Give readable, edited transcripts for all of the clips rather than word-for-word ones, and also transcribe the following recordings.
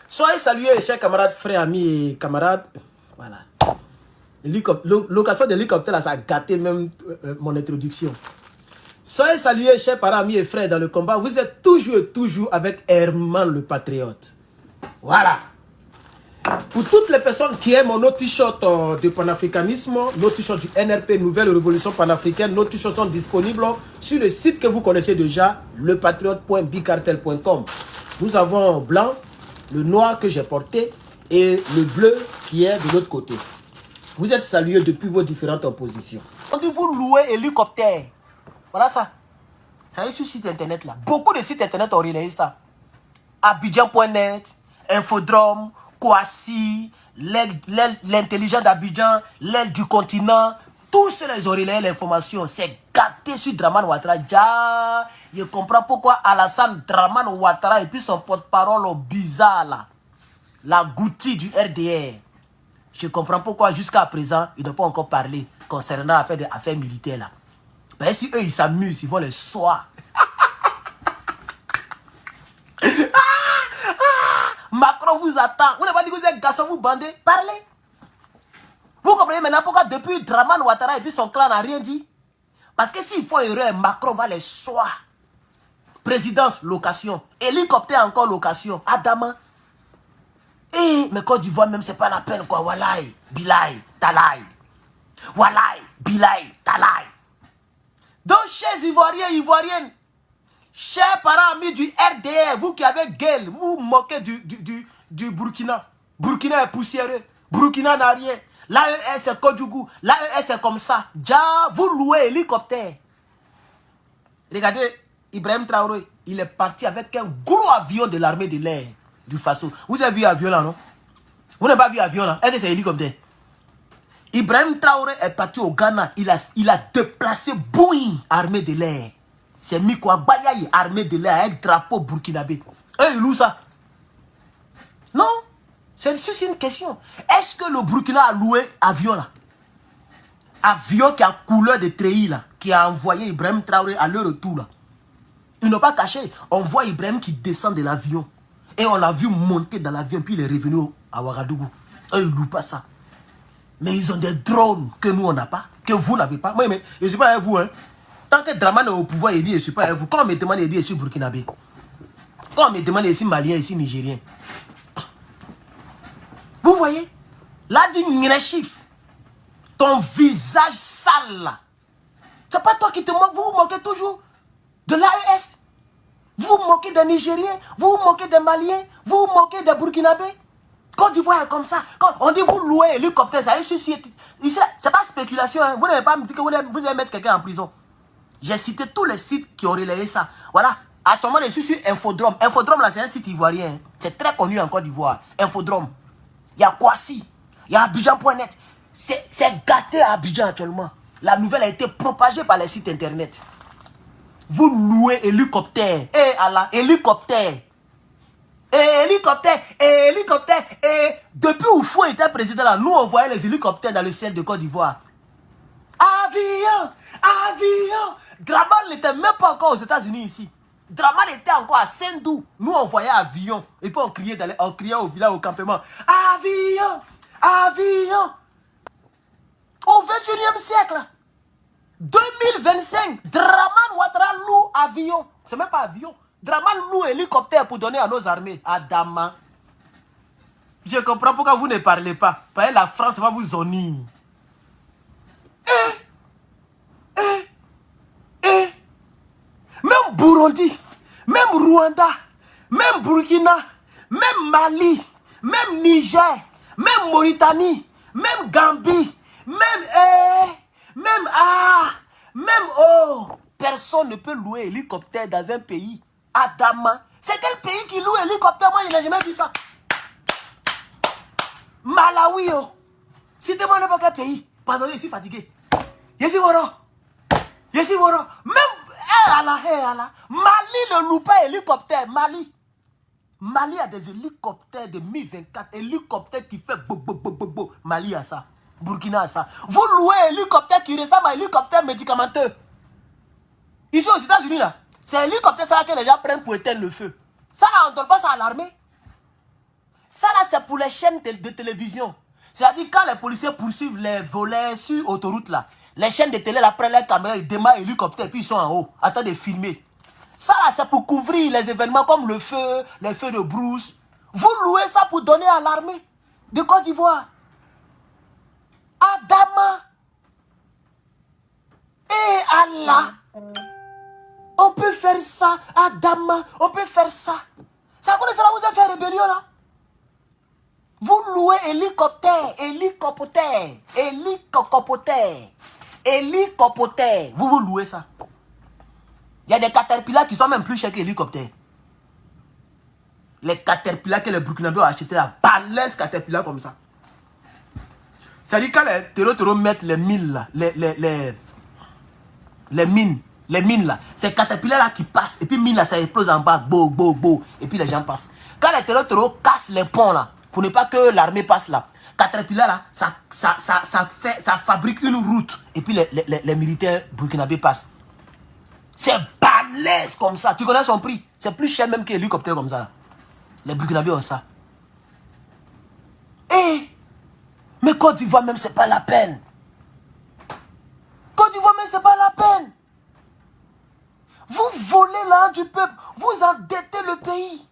Soyez salués, chers camarades, frères, amis et camarades. Voilà. Location d'hélicoptère, là, ça a gâté même mon introduction. Soyez salués, chers parents, amis et frères, dans le combat. Vous êtes toujours avec Herman le Patriote. Voilà. Pour toutes les personnes qui aiment nos t-shirts de panafricanisme, nos t-shirts du NRP, Nouvelle Révolution Panafricaine, nos t-shirts sont disponibles sur le site que vous connaissez déjà, lepatriote.bicartel.com. Nous avons blanc, le noir que j'ai porté et le bleu qui est de l'autre côté. Vous êtes salués depuis vos différentes positions. On dit vous louez hélicoptère. Voilà ça. Ça est sur le site internet là. Beaucoup de sites internet ont relayé ça. Abidjan.net, Infodrome, Kouassi, l'intelligent d'Abidjan, l'aile du continent. Tous ceux les ont relayé l'information. C'est gâté sur Draman Ouattara. Je comprends pourquoi Alassane Draman Ouattara et puis son porte-parole bizarre là. La Goutti du RDR. Je comprends pourquoi jusqu'à présent, ils n'ont pas encore parlé concernant des affaires militaires là. Mais si eux ils s'amusent, ils vont les soir. Macron vous attend. Vous n'avez pas dit que vous êtes garçon, vous bandez. Parlez. Vous comprenez maintenant pourquoi depuis Draman Ouattara et puis son clan n'a rien dit. Parce que s'ils font erreur, Macron va les soir. Présidence, location. Hélicoptère, encore location. Adama. Eh, mais Côte d'Ivoire même, c'est pas la peine quoi. Walai, Bilai, Talai. Walai, Bilai, Talai. Donc, chers Ivoiriens, Ivoiriennes, chers parents amis du RDR, vous qui avez gueule, vous vous moquez du Burkina. Burkina est poussiéreux. Burkina n'a rien. L'AES c'est Kodjougou. L'AES c'est comme ça. Déjà, vous louez hélicoptère. Regardez, Ibrahim Traoré, il est parti avec un gros avion de l'armée de l'air du Faso. Vous avez vu l'avion là, non? Vous n'avez pas vu l'avion là? Est-ce que c'est hélicoptère? Ibrahim Traoré est parti au Ghana. Il a déplacé Boeing, armée de l'air. C'est Mikwa Bayaï, armée de l'air, avec drapeau burkinabé. Eux, ils louent ça. Non, c'est une question. Est-ce que le Burkina a loué avion là? Avion qui a couleur de treillis là, qui a envoyé Ibrahim Traoré à leur retour là. Ils n'ont pas caché. On voit Ibrahim qui descend de l'avion. Et on l'a vu monter dans l'avion, puis il est revenu à Ouagadougou. Eux, ils ne louent pas ça. Mais ils ont des drones que nous, on n'a pas, que vous n'avez pas. Moi, mais, je ne suis pas avec vous. Hein. Tant que Draman est au pouvoir, il dit, je ne suis pas avec vous. Quand on me demande, il dit, je suis burkinabé. Quand on me demande, je suis malien, je suis nigérien. Vous voyez? Là, dit Ngrechif, ton visage sale là. C'est pas toi qui te moques, vous vous moquez toujours de l'AES. Vous vous moquez des Nigériens, vous vous moquez des Maliens, vous vous moquez des Burkinabés. Côte d'Ivoire est comme ça. Quand on dit vous louez hélicoptère, ça est ici. C'est pas spéculation. Hein. Vous n'avez pas me dit que vous allez mettre quelqu'un en prison. J'ai cité tous les sites qui ont relayé ça. Voilà. Actuellement, je suis sur Infodrome. Infodrome, là, c'est un site ivoirien. Hein. C'est très connu en Côte d'Ivoire. Infodrome. Il y a Kouassi. Il y a Abidjan.net. C'est gâté à Abidjan actuellement. La nouvelle a été propagée par les sites internet. Vous louez hélicoptère. Eh Allah, hélicoptère. Hélicoptère. Et depuis Oufou était président là, nous on voyait les hélicoptères dans le ciel de Côte d'Ivoire. Avion. Draman n'était même pas encore aux États-Unis ici. Draman était encore à Sendou. Nous on voyait avion. Et puis on criait au village, au campement. Avion. Au 21e siècle. 2025. Draman Ouattara loue avion. C'est même pas avion. Draman loue hélicoptère pour donner à nos armées. Adama. Je comprends pourquoi vous ne parlez pas. Parce que la France va vous zonner. Même Burundi, même Rwanda, même Burkina, même Mali, même Niger, même Mauritanie, même Gambie, personne ne peut louer hélicoptère dans un pays. Adama. C'est quel pays qui loue hélicoptère? Moi, je n'ai jamais vu ça. Malawi, oh. Citez-moi n'importe quel pays. Pardonnez, je suis fatigué. Je suis Woro. Même, Allah. Mali ne loue pas hélicoptère. Mali a des hélicoptères de Mi-24. Hélicoptères qui fait bo. Mali a ça. Burkina a ça. Vous louez hélicoptère qui ressemble à hélicoptère médicamenteux. Ici aux États-Unis, là, c'est hélicoptère ça que les gens prennent pour éteindre le feu. Ça, on ne donne pas ça à l'armée. Ça là, c'est pour les chaînes de télévision. C'est-à-dire quand les policiers poursuivent les volets sur autoroute là, les chaînes de télé là prennent les caméras, ils démarrent l'hélicoptère puis ils sont en haut, attendent de filmer. Ça là, c'est pour couvrir les événements comme le feu, les feux de brousse. Vous louez ça pour donner à l'armée de Côte d'Ivoire. Adama. Et Allah. On peut faire ça, Adama. On peut faire ça. C'est à cause de ça que vous avez fait rébellion là. Vous louez hélicoptère. Vous louez ça. Il y a des caterpillars qui sont même plus chers que hélicoptères. Les caterpillars que les Burkinabés ont achetés, la balèze caterpillar comme ça. C'est-à-dire quand les terreaux mettent les mines là, les mines là, c'est caterpillars là qui passent, et puis mines là ça explose en bas, et puis les gens passent. Quand les terreaux cassent les ponts là, pour ne pas que l'armée passe là, caterpillar là, ça fabrique une route, et puis les militaires burkinabés passent. C'est balèze comme ça. Tu connais son prix? C'est plus cher même qu'un hélicoptère comme ça là. Les Burkinabés ont ça. Mais Côte d'Ivoire même, c'est pas la peine. Côte d'Ivoire même, c'est pas la peine. Vous volez l'argent du peuple. Vous endettez le pays.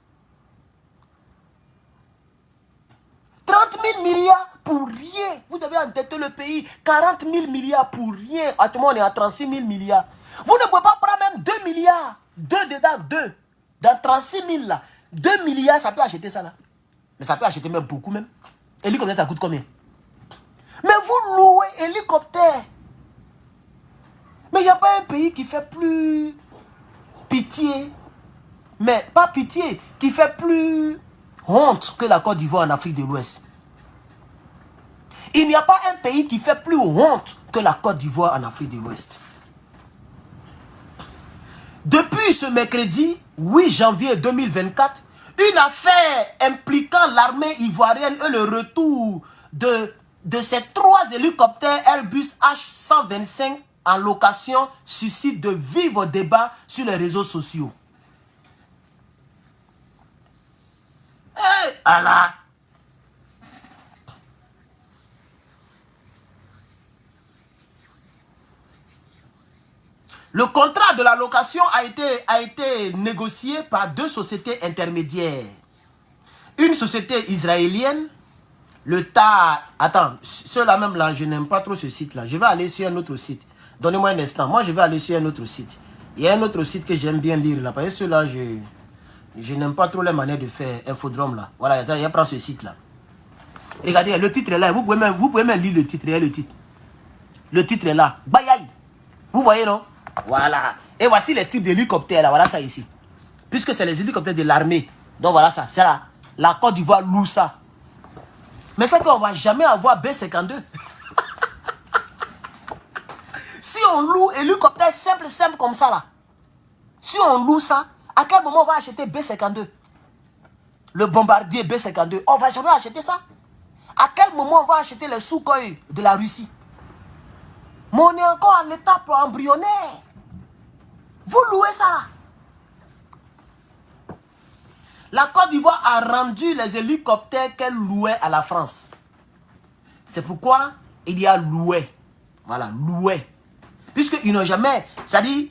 30 000 milliards pour rien. Vous avez endetté le pays. 40 000 milliards pour rien. Actuellement, on est à 36 000 milliards. Vous ne pouvez pas prendre même 2 milliards. 2 dedans, 2. Dans 36 000 là. 2 milliards, ça peut acheter ça là. Mais ça peut acheter même beaucoup même. Hélicoptère, ça coûte combien? Mais vous louez hélicoptère. Mais il n'y a pas un pays qui fait plus pitié. Mais pas pitié, qui fait plus honte que la Côte d'Ivoire en Afrique de l'Ouest. Il n'y a pas un pays qui fait plus honte que la Côte d'Ivoire en Afrique de l'Ouest. Depuis ce mercredi 8 janvier 2024, une affaire impliquant l'armée ivoirienne et le retour de ces 3 hélicoptères Airbus H125 en location suscite de vifs débats sur les réseaux sociaux. Allah! Le contrat de la location a été négocié par 2 sociétés intermédiaires. Une société israélienne, le TAR... Attends, ceux-là même là, je n'aime pas trop ce site-là. Je vais aller sur un autre site. Donnez-moi un instant. Moi, je vais aller sur un autre site. Il y a un autre site que j'aime bien lire là. Parce que ceux-là, je n'aime pas trop les manières de faire Infodrome là. Voilà, il y a prend ce site-là. Regardez, le titre est là. Vous pouvez même lire le titre. Il y a le titre. Le titre est là. Bayaï. Vous voyez, non? Voilà. Et voici les types d'hélicoptères là. Voilà ça ici. Puisque c'est les hélicoptères de l'armée. Donc voilà ça. C'est là. La Côte d'Ivoire loue ça. Mais c'est qu'on ne va jamais avoir B-52. Si on loue hélicoptère simple comme ça là. Si on loue ça, à quel moment on va acheter B-52? Le bombardier B-52. On ne va jamais acheter ça. À quel moment on va acheter les Sukhoi de la Russie? Mais on est encore en étape embryonnaire. Vous louez ça là. La Côte d'Ivoire a rendu les hélicoptères qu'elle louait à la France. C'est pourquoi il y a loué. Voilà, loué. Puisqu'ils n'ont jamais... C'est-à-dire,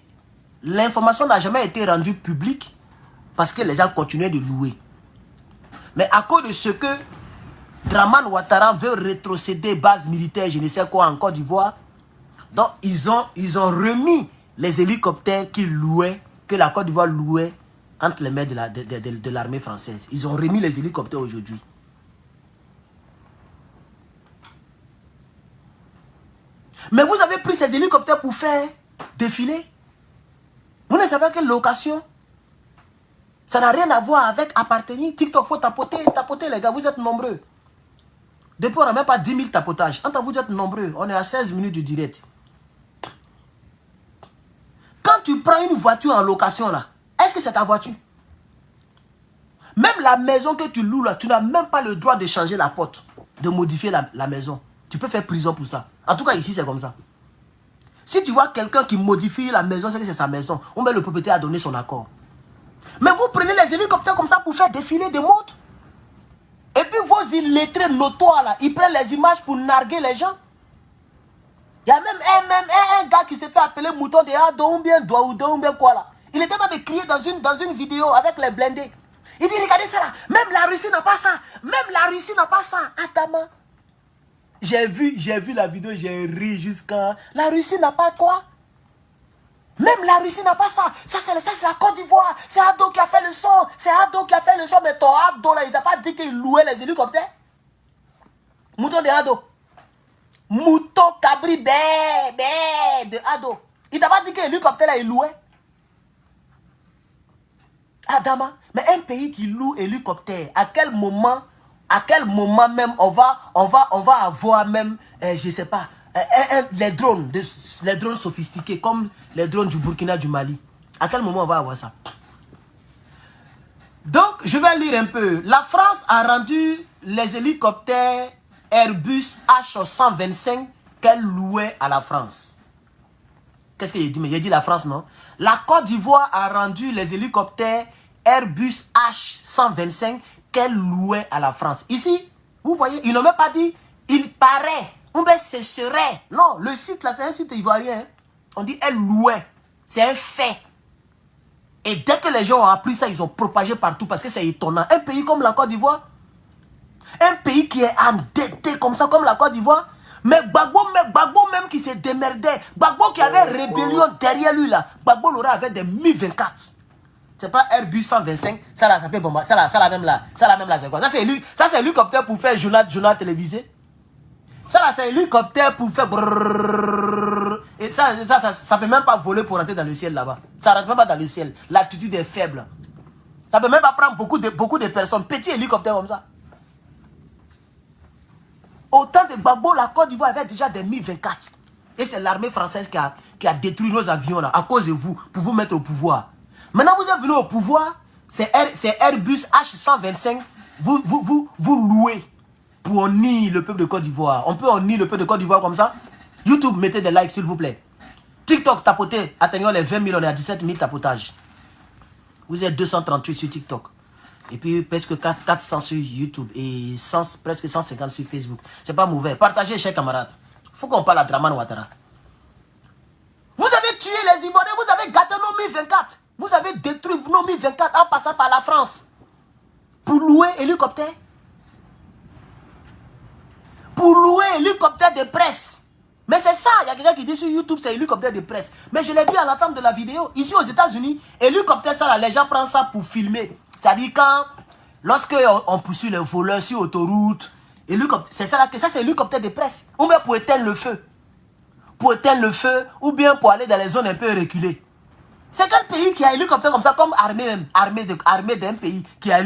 l'information n'a jamais été rendue publique parce que les gens continuaient de louer. Mais à cause de ce que Dramane Ouattara veut rétrocéder base militaire, je ne sais quoi, en Côte d'Ivoire, donc ils ont remis les hélicoptères qu'ils louaient, que la Côte d'Ivoire louait entre les mains de l'armée française. Ils ont remis les hélicoptères aujourd'hui. Mais vous avez pris ces hélicoptères pour faire défiler. Vous ne savez quelle location? Ça n'a rien à voir avec appartenir. TikTok, il faut tapoter les gars, vous êtes nombreux. Depuis on n'a même pas 10 000 tapotages. Entre vous êtes nombreux, on est à 16 minutes de direct. Quand tu prends une voiture en location là, est-ce que c'est ta voiture? Même la maison que tu loues là, tu n'as même pas le droit de changer la porte, de modifier la maison. Tu peux faire prison pour ça. En tout cas ici c'est comme ça. Si tu vois quelqu'un qui modifie la maison, c'est que c'est sa maison. Ou bien le propriétaire a donné son accord. Mais vous prenez les hélicoptères comme ça pour faire défiler des montres. Et puis vos illettrés notoires là, ils prennent les images pour narguer les gens. Il y a même un gars qui s'est fait appeler mouton de Ado ou bien Douaoudou ou bien quoi là. Il était en train de crier dans une vidéo avec les blindés. Il dit regardez ça là, même la Russie n'a pas ça. Même la Russie n'a pas ça. Atama. J'ai vu la vidéo, j'ai ri jusqu'à... La Russie n'a pas quoi? Même la Russie n'a pas ça. Ça c'est la Côte d'Ivoire. C'est Ado qui a fait le son. C'est Ado qui a fait le son. Mais ton Ado là, il t'a pas dit qu'il louait les hélicoptères? Mouton de Ado. Mouton cabri bé de Ado. Il t'a pas dit que l'hélicoptère là, il louait? Adama, mais un pays qui loue hélicoptère, à quel moment même on va avoir même, je sais pas, les drones sophistiqués comme les drones du Burkina, du Mali. À quel moment on va avoir ça? Donc, je vais lire un peu. La France a rendu les hélicoptères Airbus H125 qu'elle louait à la France. Qu'est-ce qu'il dit? Mais il a dit la France, non? La Côte d'Ivoire a rendu les hélicoptères Airbus H125 qu'elle louait à la France. Ici, vous voyez, ils n'ont même pas dit, il paraît, ou bien ce serait. Non, le site là, c'est un site ivoirien. Hein. On dit, elle louait. C'est un fait. Et dès que les gens ont appris ça, ils ont propagé partout parce que c'est étonnant. Un pays comme la Côte d'Ivoire, un pays qui est endetté comme ça, comme la Côte d'Ivoire, mais Gbagbo même qui se démerdait, Gbagbo qui avait rébellion derrière lui là, Gbagbo l'aurait avec des Mi-24. C'est pas Airbus 125, ça là, ça peut bombarder, ça là même là, c'est quoi? Ça c'est hélicoptère pour faire journal télévisé. Ça là, c'est hélicoptère pour faire brrrr. Et ça peut même pas voler pour rentrer dans le ciel là-bas. Ça rentre même pas dans le ciel. L'altitude est faible. Ça peut même pas prendre beaucoup de personnes. Petit hélicoptère comme ça. Au temps de Gbagbo, la Côte d'Ivoire avait déjà des Mi-24. Et c'est l'armée française qui a détruit nos avions là, à cause de vous, pour vous mettre au pouvoir. Maintenant, vous êtes venu au pouvoir, c'est Airbus H125, vous louez pour honnir le peuple de Côte d'Ivoire. On peut honnir le peuple de Côte d'Ivoire comme ça? YouTube, mettez des likes s'il vous plaît. TikTok, tapotez, atteignons les 20 000, on est à 17 000 tapotages. Vous êtes 238 sur TikTok. Et puis presque 400 sur YouTube et presque 150 sur Facebook. C'est pas mauvais. Partagez, chers camarades. Faut qu'on parle à Dramane Ouattara. Vous avez tué les Ivoiriens, vous avez gâté nos Mi-24. Vous avez détruit nos Mi-24 en passant par la France. Pour louer hélicoptère. Pour louer hélicoptère de presse. Mais c'est ça, il y a quelqu'un qui dit sur YouTube c'est hélicoptère de presse. Mais je l'ai dit à l'entente de la vidéo. Ici aux États-Unis, hélicoptère, ça là, les gens prennent ça pour filmer. C'est-à-dire lorsque on poursuit les voleurs sur autoroute, c'est ça là que ça c'est hélicoptère de presse. Ou bien pour éteindre le feu. Pour éteindre le feu, ou bien pour aller dans les zones un peu reculées. C'est quel pays qui a un hélicoptère comme ça, comme armée même, armée d'un pays qui a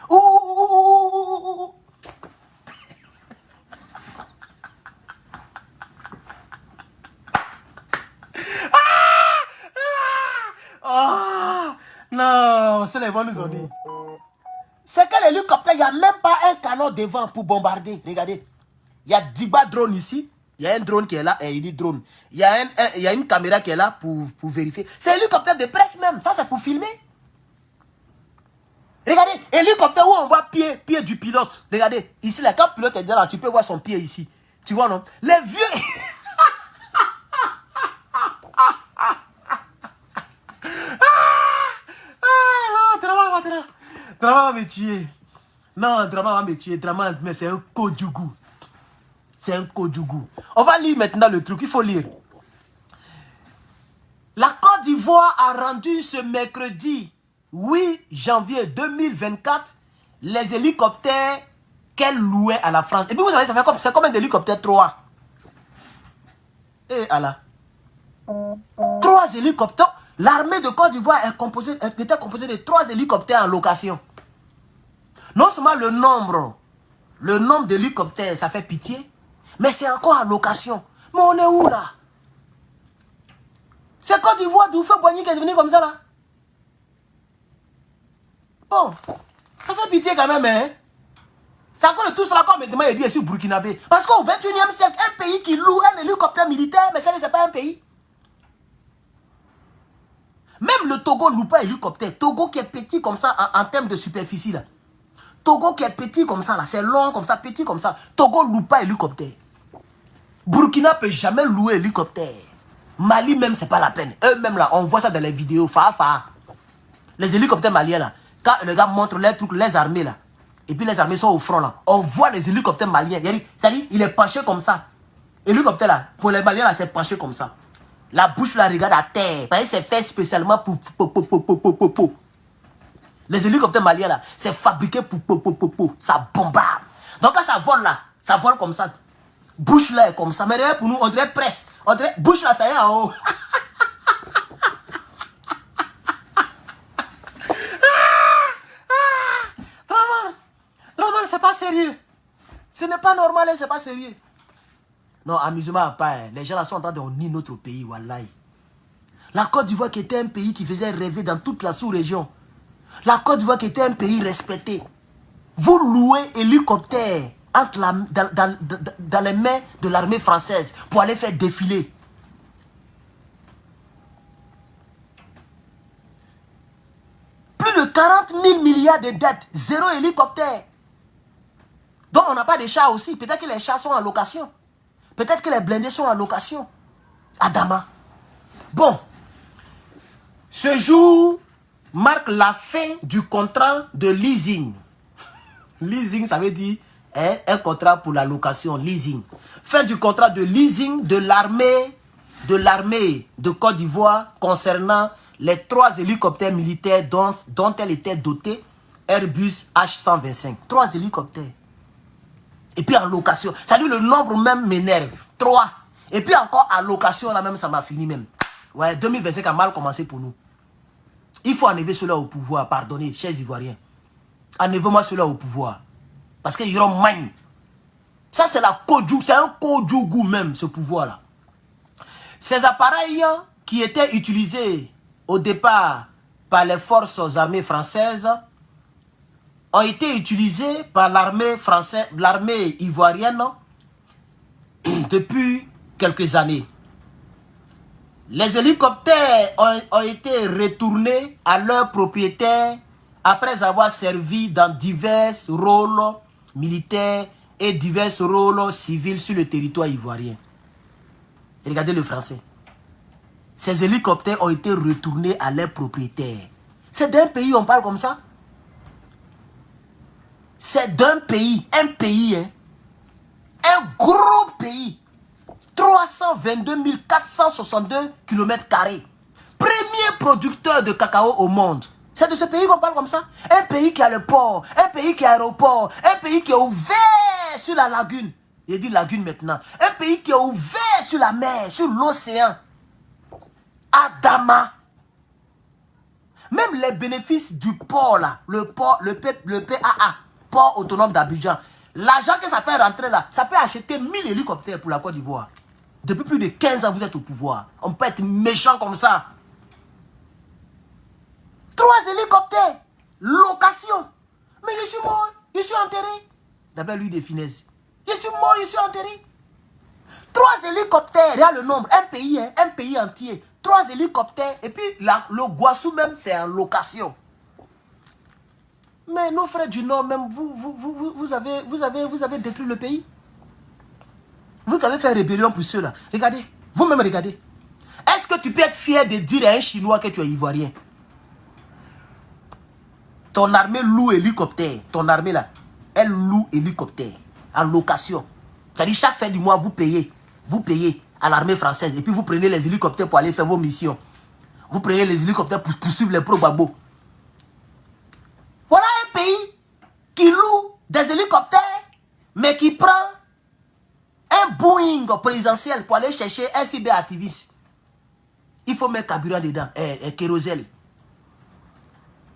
oh, non, c'est les bons nous ont dit. C'est quel hélicoptère, il n'y a même pas un canon devant pour bombarder. Regardez, il y a 10 drones ici. Il y a un drone qui est là, et il dit drone. Il y a une caméra qui est là pour vérifier. C'est hélicoptère de presse même, ça c'est pour filmer. Regardez, hélicoptère où on voit pied du pilote. Regardez, ici là, quand le pilote est là, tu peux voir son pied ici. Tu vois non? Les vieux... Drama va me tuer. Non, Drama va me tuer. Drama, mais c'est un Kodjougou. C'est un Kodjougou. On va lire maintenant le truc. Il faut lire. La Côte d'Ivoire a rendu ce mercredi 8 janvier 2024 les hélicoptères qu'elle louait à la France. Et puis vous savez, ça fait comme, c'est combien d'hélicoptères? 3. Et Allah. 3 hélicoptères. L'armée de Côte d'Ivoire était composée de 3 hélicoptères en location. Non seulement le nombre d'hélicoptères, ça fait pitié, mais c'est encore en location. Mais on est où là? C'est Côte d'Ivoire d'où fait Boigny qui est devenu comme ça là. Bon, ça fait pitié quand même, hein. C'est encore de tout cela comme me dit ici au Burkinabé. Parce qu'au 21e siècle, un pays qui loue un hélicoptère militaire, mais ça n'est pas un pays. Même le Togo ne loue pas un hélicoptère. Togo qui est petit comme ça en termes de superficie là. Togo qui est petit comme ça, là, c'est long comme ça, petit comme ça. Togo loue pas hélicoptère. Burkina peut jamais louer hélicoptère. Mali même, c'est pas la peine. Eux-mêmes, là, on voit ça dans les vidéos. Les hélicoptères maliens, là, quand les gars montrent les trucs, les armées, là, et puis les armées sont au front, là, on voit les hélicoptères maliens. C'est-à-dire, il est penché comme ça. L'hélicoptère, là, pour les Maliens, là, c'est penché comme ça. La bouche, là, regarde à terre. Parce que c'est fait spécialement pour... Les hélicoptères maliens, là, c'est fabriqué pour... Ça bombarde. Donc, quand ça vole, là, ça vole comme ça. Bouche, là, est comme ça. Mais derrière, pour nous, on dirait presse. On dirait... Bouche, là, ça y est en haut. Vraiment, c'est pas sérieux. Ce n'est pas normal, c'est pas sérieux. Non, amusement à part, les gens là sont en train de nier notre pays, wallahi. La Côte d'Ivoire qui était un pays qui faisait rêver dans toute la sous-région. La Côte d'Ivoire qui était un pays respecté. Vous louez hélicoptère dans les mains de l'armée française pour aller faire défiler. Plus de 40 000 milliards de dettes, 0 hélicoptère. Donc on n'a pas de chars aussi. Peut-être que les chars sont en location. Peut-être que les blindés sont en location. Adama. Bon. Ce jour marque la fin du contrat de leasing. Leasing, ça veut dire un contrat pour la location, leasing. Fin du contrat de leasing de l'armée de Côte d'Ivoire concernant les 3 hélicoptères militaires dont elle était dotée, Airbus H125. 3 hélicoptères. Et puis en location. Ça dit le nombre même m'énerve. 3. Et puis encore en location, là même, ça m'a fini même. Ouais, 2025 a mal commencé pour nous. Il faut enlever cela au pouvoir. Pardonnez, chers Ivoiriens. Enlevez-moi cela au pouvoir. Parce qu'ils auront magne. Ça, c'est la Kodjou. C'est un Kodjougou même, ce pouvoir-là. Ces appareils qui étaient utilisés au départ par les forces armées françaises ont été utilisés par l'armée française, l'armée ivoirienne depuis quelques années. Les hélicoptères ont été retournés à leurs propriétaires après avoir servi dans divers rôles militaires et divers rôles civils sur le territoire ivoirien. Regardez le français. Ces hélicoptères ont été retournés à leurs propriétaires. C'est d'un pays, on parle comme ça. C'est d'un pays, un pays, hein. Un gros pays. 322 462 km². Premier producteur de cacao au monde. C'est de ce pays qu'on parle comme ça. Un pays qui a le port, un pays qui a l'aéroport, un pays qui est ouvert sur la lagune. Il dit lagune maintenant. Un pays qui est ouvert sur la mer, sur l'océan. Adama. Même les bénéfices du port là, le PAA, port autonome d'Abidjan, l'argent que ça fait rentrer là, ça peut acheter 1000 hélicoptères pour la Côte d'Ivoire. Depuis plus de 15 ans, vous êtes au pouvoir. On peut être méchant comme ça. 3 hélicoptères, location. Mais je suis mort, je suis enterré. D'après lui des finesses. Je suis mort, je suis enterré. 3 hélicoptères, regarde le nombre, un pays entier. 3 hélicoptères, et puis le Guassou même, c'est en location. Mais nos frères du Nord, même, vous avez détruit le pays. Vous qui avez fait rébellion pour ceux-là. Regardez, vous-même regardez. Est-ce que tu peux être fier de dire à un Chinois que tu es ivoirien? Ton armée loue hélicoptère. Ton armée là, elle loue hélicoptère en location. C'est-à-dire chaque fin du mois, vous payez à l'armée française. Et puis vous prenez les hélicoptères pour aller faire vos missions. Vous prenez les hélicoptères pour poursuivre les pro-babos. Voilà un pays qui loue des hélicoptères, mais qui prend un Boeing présidentiel pour aller chercher un cyberactiviste. Il faut mettre carburant dedans, kérosène.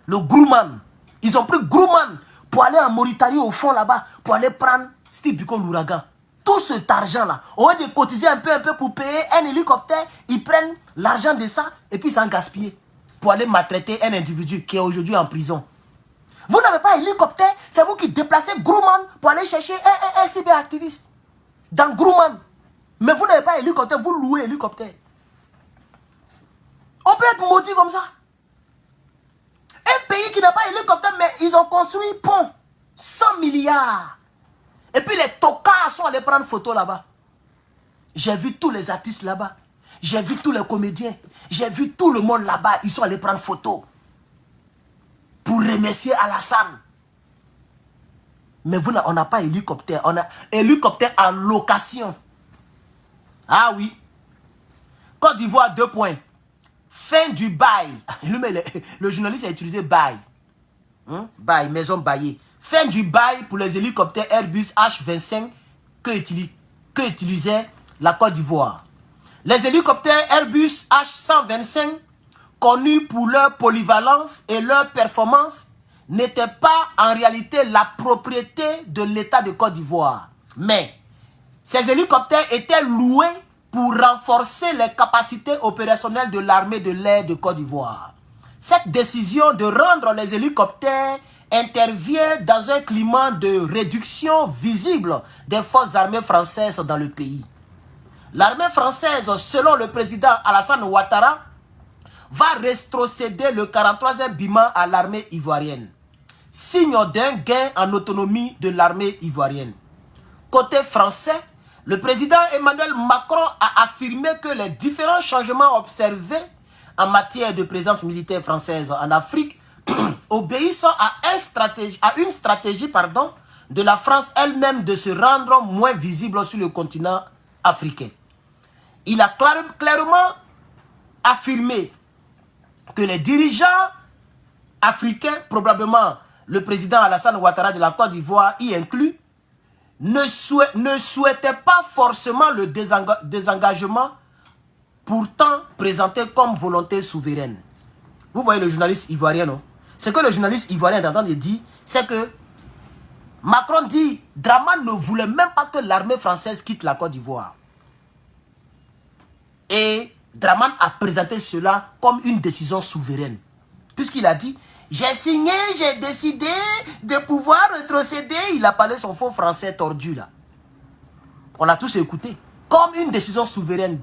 Le Grumman. Ils ont pris Grumman pour aller en Mauritanie au fond là-bas, pour aller prendre Steve Biko l'ouragan. Tout cet argent-là, au lieu de cotiser un peu pour payer un hélicoptère, ils prennent l'argent de ça et puis s'en gaspillent pour aller maltraiter un individu qui est aujourd'hui en prison. Vous n'avez pas hélicoptère, c'est vous qui déplacez Grumman pour aller chercher un cyberactiviste. Dans Grumman. Mais vous n'avez pas hélicoptère, vous louez hélicoptère. On peut être maudit comme ça. Un pays qui n'a pas hélicoptère, mais ils ont construit pont. 100 milliards. Et puis les tocards sont allés prendre photo là-bas. J'ai vu tous les artistes là-bas. J'ai vu tous les comédiens. J'ai vu tout le monde là-bas. Ils sont allés prendre photo. Pour remercier Alassane. Mais vous, on n'a pas hélicoptère. On a hélicoptère en location. Ah oui. Côte d'Ivoire, 2 points. Fin du bail. Le journaliste a utilisé bail. Bail, maison baillée. Fin du bail pour les hélicoptères Airbus H25 que utilisait la Côte d'Ivoire. Les hélicoptères Airbus H125, connus pour leur polyvalence et leur performance, n'étaient pas en réalité la propriété de l'État de Côte d'Ivoire. Mais ces hélicoptères étaient loués pour renforcer les capacités opérationnelles de l'armée de l'air de Côte d'Ivoire. Cette décision de rendre les hélicoptères intervient dans un climat de réduction visible des forces armées françaises dans le pays. L'armée française, selon le président Alassane Ouattara, va rétrocéder le 43e BIMA à l'armée ivoirienne, signe d'un gain en autonomie de l'armée ivoirienne. Côté français, le président Emmanuel Macron a affirmé que les différents changements observés en matière de présence militaire française en Afrique obéissant à une stratégie de la France elle-même de se rendre moins visible sur le continent africain. Il a clairement affirmé que les dirigeants africains, probablement le président Alassane Ouattara de la Côte d'Ivoire y inclus, ne souhaitaient pas forcément le désengagement pourtant présenté comme volonté souveraine. Vous voyez le journaliste ivoirien, non? Ce que le journaliste ivoirien est en train de dire, c'est que Macron dit Dramane ne voulait même pas que l'armée française quitte la Côte d'Ivoire. Et Dramane a présenté cela comme une décision souveraine. Puisqu'il a dit, j'ai signé, j'ai décidé de pouvoir rétrocéder. Il a parlé son faux français tordu là. On l'a tous écouté. Comme une décision souveraine.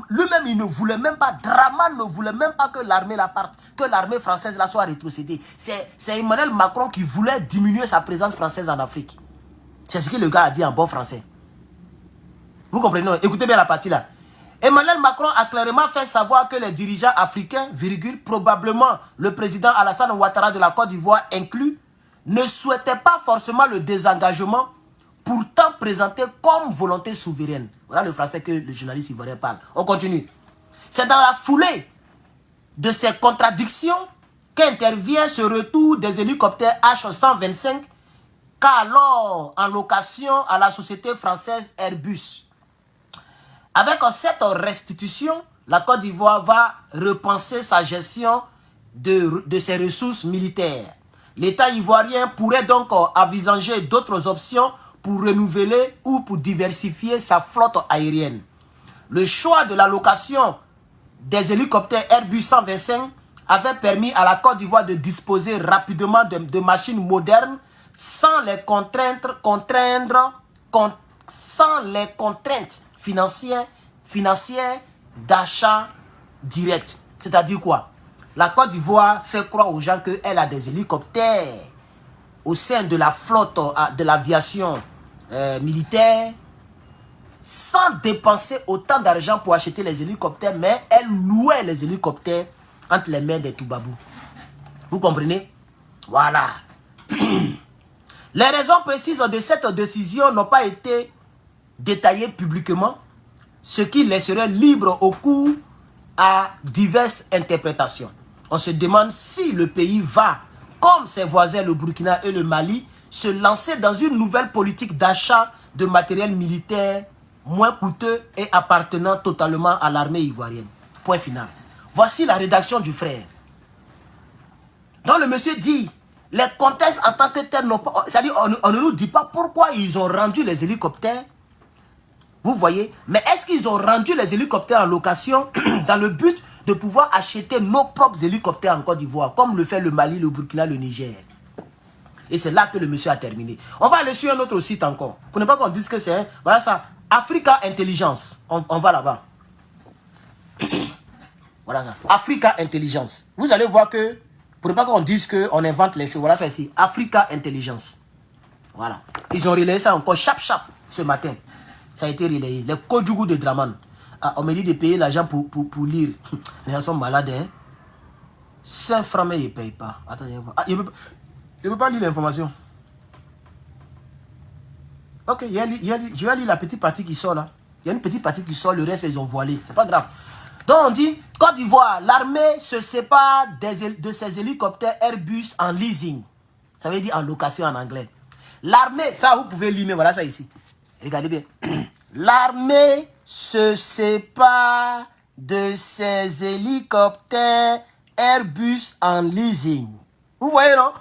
Lui-même, il ne voulait même pas, Dramane ne voulait même pas que l'armée la parte, que l'armée française la soit rétrocédée. C'est Emmanuel Macron qui voulait diminuer sa présence française en Afrique. C'est ce que le gars a dit en bon français. Vous comprenez? Non? Écoutez bien la partie là. Emmanuel Macron a clairement fait savoir que les dirigeants africains, probablement le président Alassane Ouattara de la Côte d'Ivoire inclus, ne souhaitaient pas forcément le désengagement, pourtant présenté comme volonté souveraine. Voilà le français que le journaliste ivoirien parle. On continue. C'est dans la foulée de ces contradictions qu'intervient ce retour des hélicoptères H125 qu'alors en location à la société française Airbus. Avec cette restitution, la Côte d'Ivoire va repenser sa gestion de ses ressources militaires. L'État ivoirien pourrait donc envisager d'autres options pour renouveler ou pour diversifier sa flotte aérienne. Le choix de la location des hélicoptères Airbus 125 avait permis à la Côte d'Ivoire de disposer rapidement de machines modernes sans les contraintes financières d'achat direct. C'est-à-dire quoi? La Côte d'Ivoire fait croire aux gens qu'elle a des hélicoptères au sein de la flotte de l'aviation militaire sans dépenser autant d'argent pour acheter les hélicoptères, mais elle louait les hélicoptères entre les mains des Toubabous. Vous comprenez? Voilà. Les raisons précises de cette décision n'ont pas été détaillées publiquement, ce qui laisserait libre au cours à diverses interprétations. On se demande si le pays va, comme ses voisins le Burkina et le Mali, se lancer dans une nouvelle politique d'achat de matériel militaire moins coûteux et appartenant totalement à l'armée ivoirienne. Point final. Voici la rédaction du Frère. Donc le monsieur dit, les contextes en tant que tels n'ont pas... C'est-à-dire, on ne nous dit pas pourquoi ils ont rendu les hélicoptères. Vous voyez? Mais est-ce qu'ils ont rendu les hélicoptères en location dans le but de pouvoir acheter nos propres hélicoptères en Côte d'Ivoire, comme le fait le Mali, le Burkina, le Niger? Et c'est là que le monsieur a terminé. On va aller sur un autre site encore. Pour ne pas qu'on dise que c'est... Voilà ça. Africa Intelligence. On va là-bas. Voilà ça. Africa Intelligence. Vous allez voir que Pour ne pas qu'on dise qu'on invente les choses. Voilà ça ici. Africa Intelligence. Voilà. Ils ont relayé ça encore chap ce matin. Ça a été relayé. Les Kodjougou de Draman. Ah, on me dit de payer l'argent pour lire. Les gens sont malades, hein. 5 francs, mais ils ne payent pas. Attendez, ah, je ne peux pas lire l'information. Ok, je vais lire la petite partie qui sort là. Il y a une petite partie qui sort, le reste ils ont voilé. C'est pas grave. Donc on dit, Côte d'Ivoire, l'armée se sépare de ses hélicoptères Airbus en leasing. Ça veut dire en location en anglais. L'armée, ça vous pouvez lire, mais voilà ça ici. Regardez bien. L'armée se sépare de ses hélicoptères Airbus en leasing. Vous voyez, non?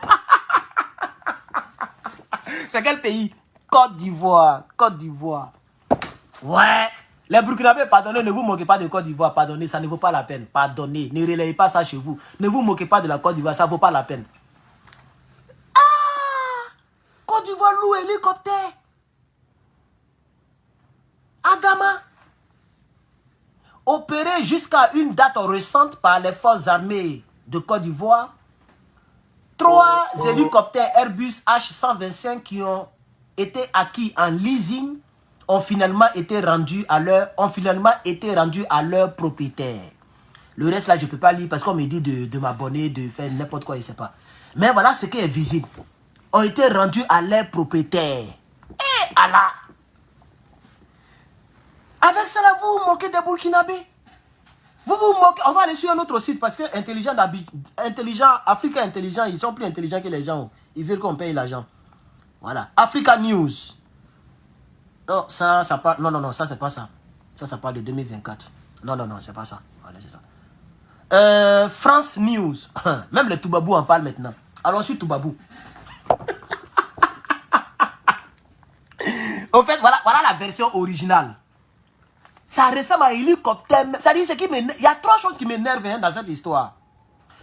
C'est quel pays? Côte d'Ivoire. Côte d'Ivoire. Ouais. Les Burkinabés, pardonnez, ne vous moquez pas de Côte d'Ivoire. Pardonnez, ça ne vaut pas la peine. Pardonnez. Ne relayez pas ça chez vous. Ne vous moquez pas de la Côte d'Ivoire. Ça ne vaut pas la peine. Ah! Côte d'Ivoire loue hélicoptère. Adama. Opéré jusqu'à une date récente par les forces armées de Côte d'Ivoire, 3 hélicoptères Airbus H125 qui ont été acquis en leasing ont finalement été rendus à leur propriétaire. Le reste là, je ne peux pas lire parce qu'on me dit de m'abonner, de faire n'importe quoi, je ne sais pas. Mais voilà ce qui est visible. Ont été rendus à leur propriétaire. Et Allah! Avec cela, vous vous moquez des Burkinabés. Vous vous moquez. On va aller sur un autre site parce que Africa Intelligent, ils sont plus intelligents que les gens. Ils veulent qu'on paye l'argent. Voilà. Africa News. Non, ça parle. Non, ça c'est pas ça. Ça parle de 2024. Non, c'est pas ça. Voilà, c'est ça. France News. Même les Toubabou en parlent maintenant. Alors sur Toubabou. En fait, voilà la version originale. Ça ressemble à un hélicoptère. Ça dit, il y a 3 choses qui m'énervent dans cette histoire.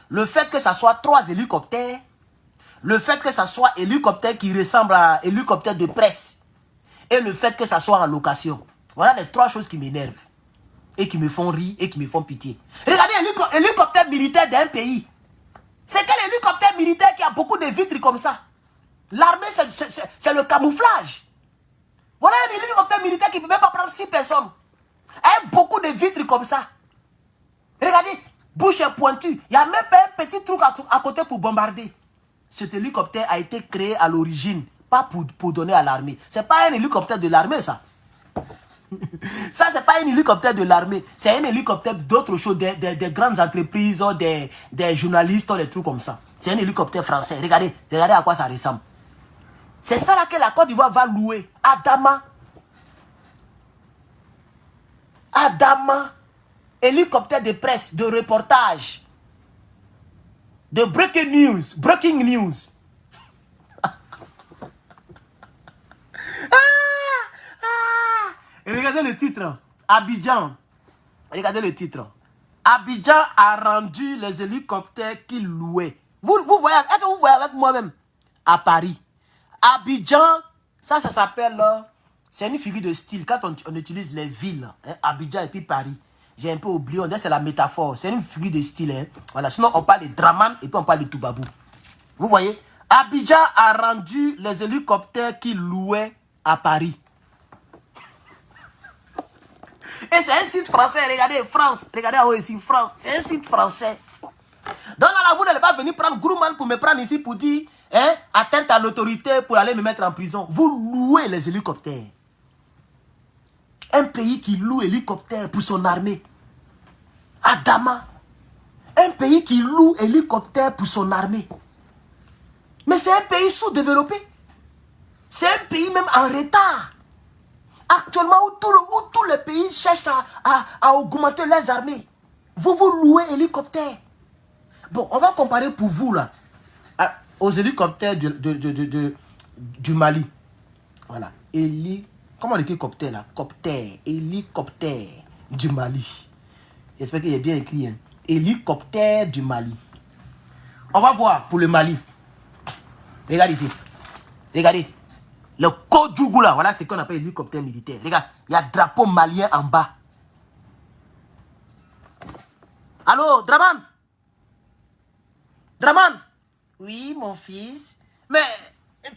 Le fait que ça soit 3 hélicoptères. Le fait que ça soit hélicoptère qui ressemble à hélicoptère de presse. Et le fait que ça soit en location. Voilà les 3 choses qui m'énervent. Et qui me font rire et qui me font pitié. Regardez l'hélicoptère militaire d'un pays. C'est quel hélicoptère militaire qui a beaucoup de vitres comme ça? L'armée, c'est le camouflage. Voilà un hélicoptère militaire qui ne peut même pas prendre 6 personnes. Avec beaucoup de vitres comme ça. Regardez, bouche pointue. Il n'y a même pas un petit truc à côté pour bombarder. Cet hélicoptère a été créé à l'origine, pas pour donner à l'armée. Ce n'est pas un hélicoptère de l'armée, ça. Ça, ce n'est pas un hélicoptère de l'armée. C'est un hélicoptère d'autres choses, des grandes entreprises, des journalistes, des trucs comme ça. C'est un hélicoptère français. Regardez à quoi ça ressemble. C'est ça là que la Côte d'Ivoire va louer. Adama, hélicoptère de presse, de reportage, de breaking news. Et regardez le titre, Abidjan. Regardez le titre. Abidjan a rendu les hélicoptères qu'il louait. Vous voyez, est-ce que vous voyez avec moi-même? À Paris. Abidjan, ça s'appelle... C'est une figure de style. Quand on utilise les villes, hein, Abidjan et puis Paris, j'ai un peu oublié, on dit c'est la métaphore. C'est une figure de style. Hein. Voilà. Sinon, on parle de Draman et puis on parle de Toubabou. Vous voyez? Abidjan a rendu les hélicoptères qu'il louait à Paris. Et c'est un site français. Regardez, France. Regardez où ici, France. C'est un site français. Donc là, vous n'allez pas venir prendre Grumman pour me prendre ici pour dire hein, atteinte à l'autorité pour aller me mettre en prison. Vous louez les hélicoptères. Un pays qui loue hélicoptères pour son armée. Adama. Un pays qui loue hélicoptères pour son armée. Mais c'est un pays sous-développé. C'est un pays même en retard. Actuellement, où tous les pays cherchent à augmenter les armées. Vous louez hélicoptères. Bon, on va comparer pour vous là aux hélicoptères du Mali. Voilà. Comment on dit hélicoptère là? Hélicoptère du Mali. J'espère qu'il est bien écrit. Hein. Hélicoptère du Mali. On va voir pour le Mali. Regardez ici. Regardez. Le Kodjougou là, voilà ce qu'on appelle hélicoptère militaire. Regarde, il y a drapeau malien en bas. Allô, Draman? Draman. Oui, mon fils. Mais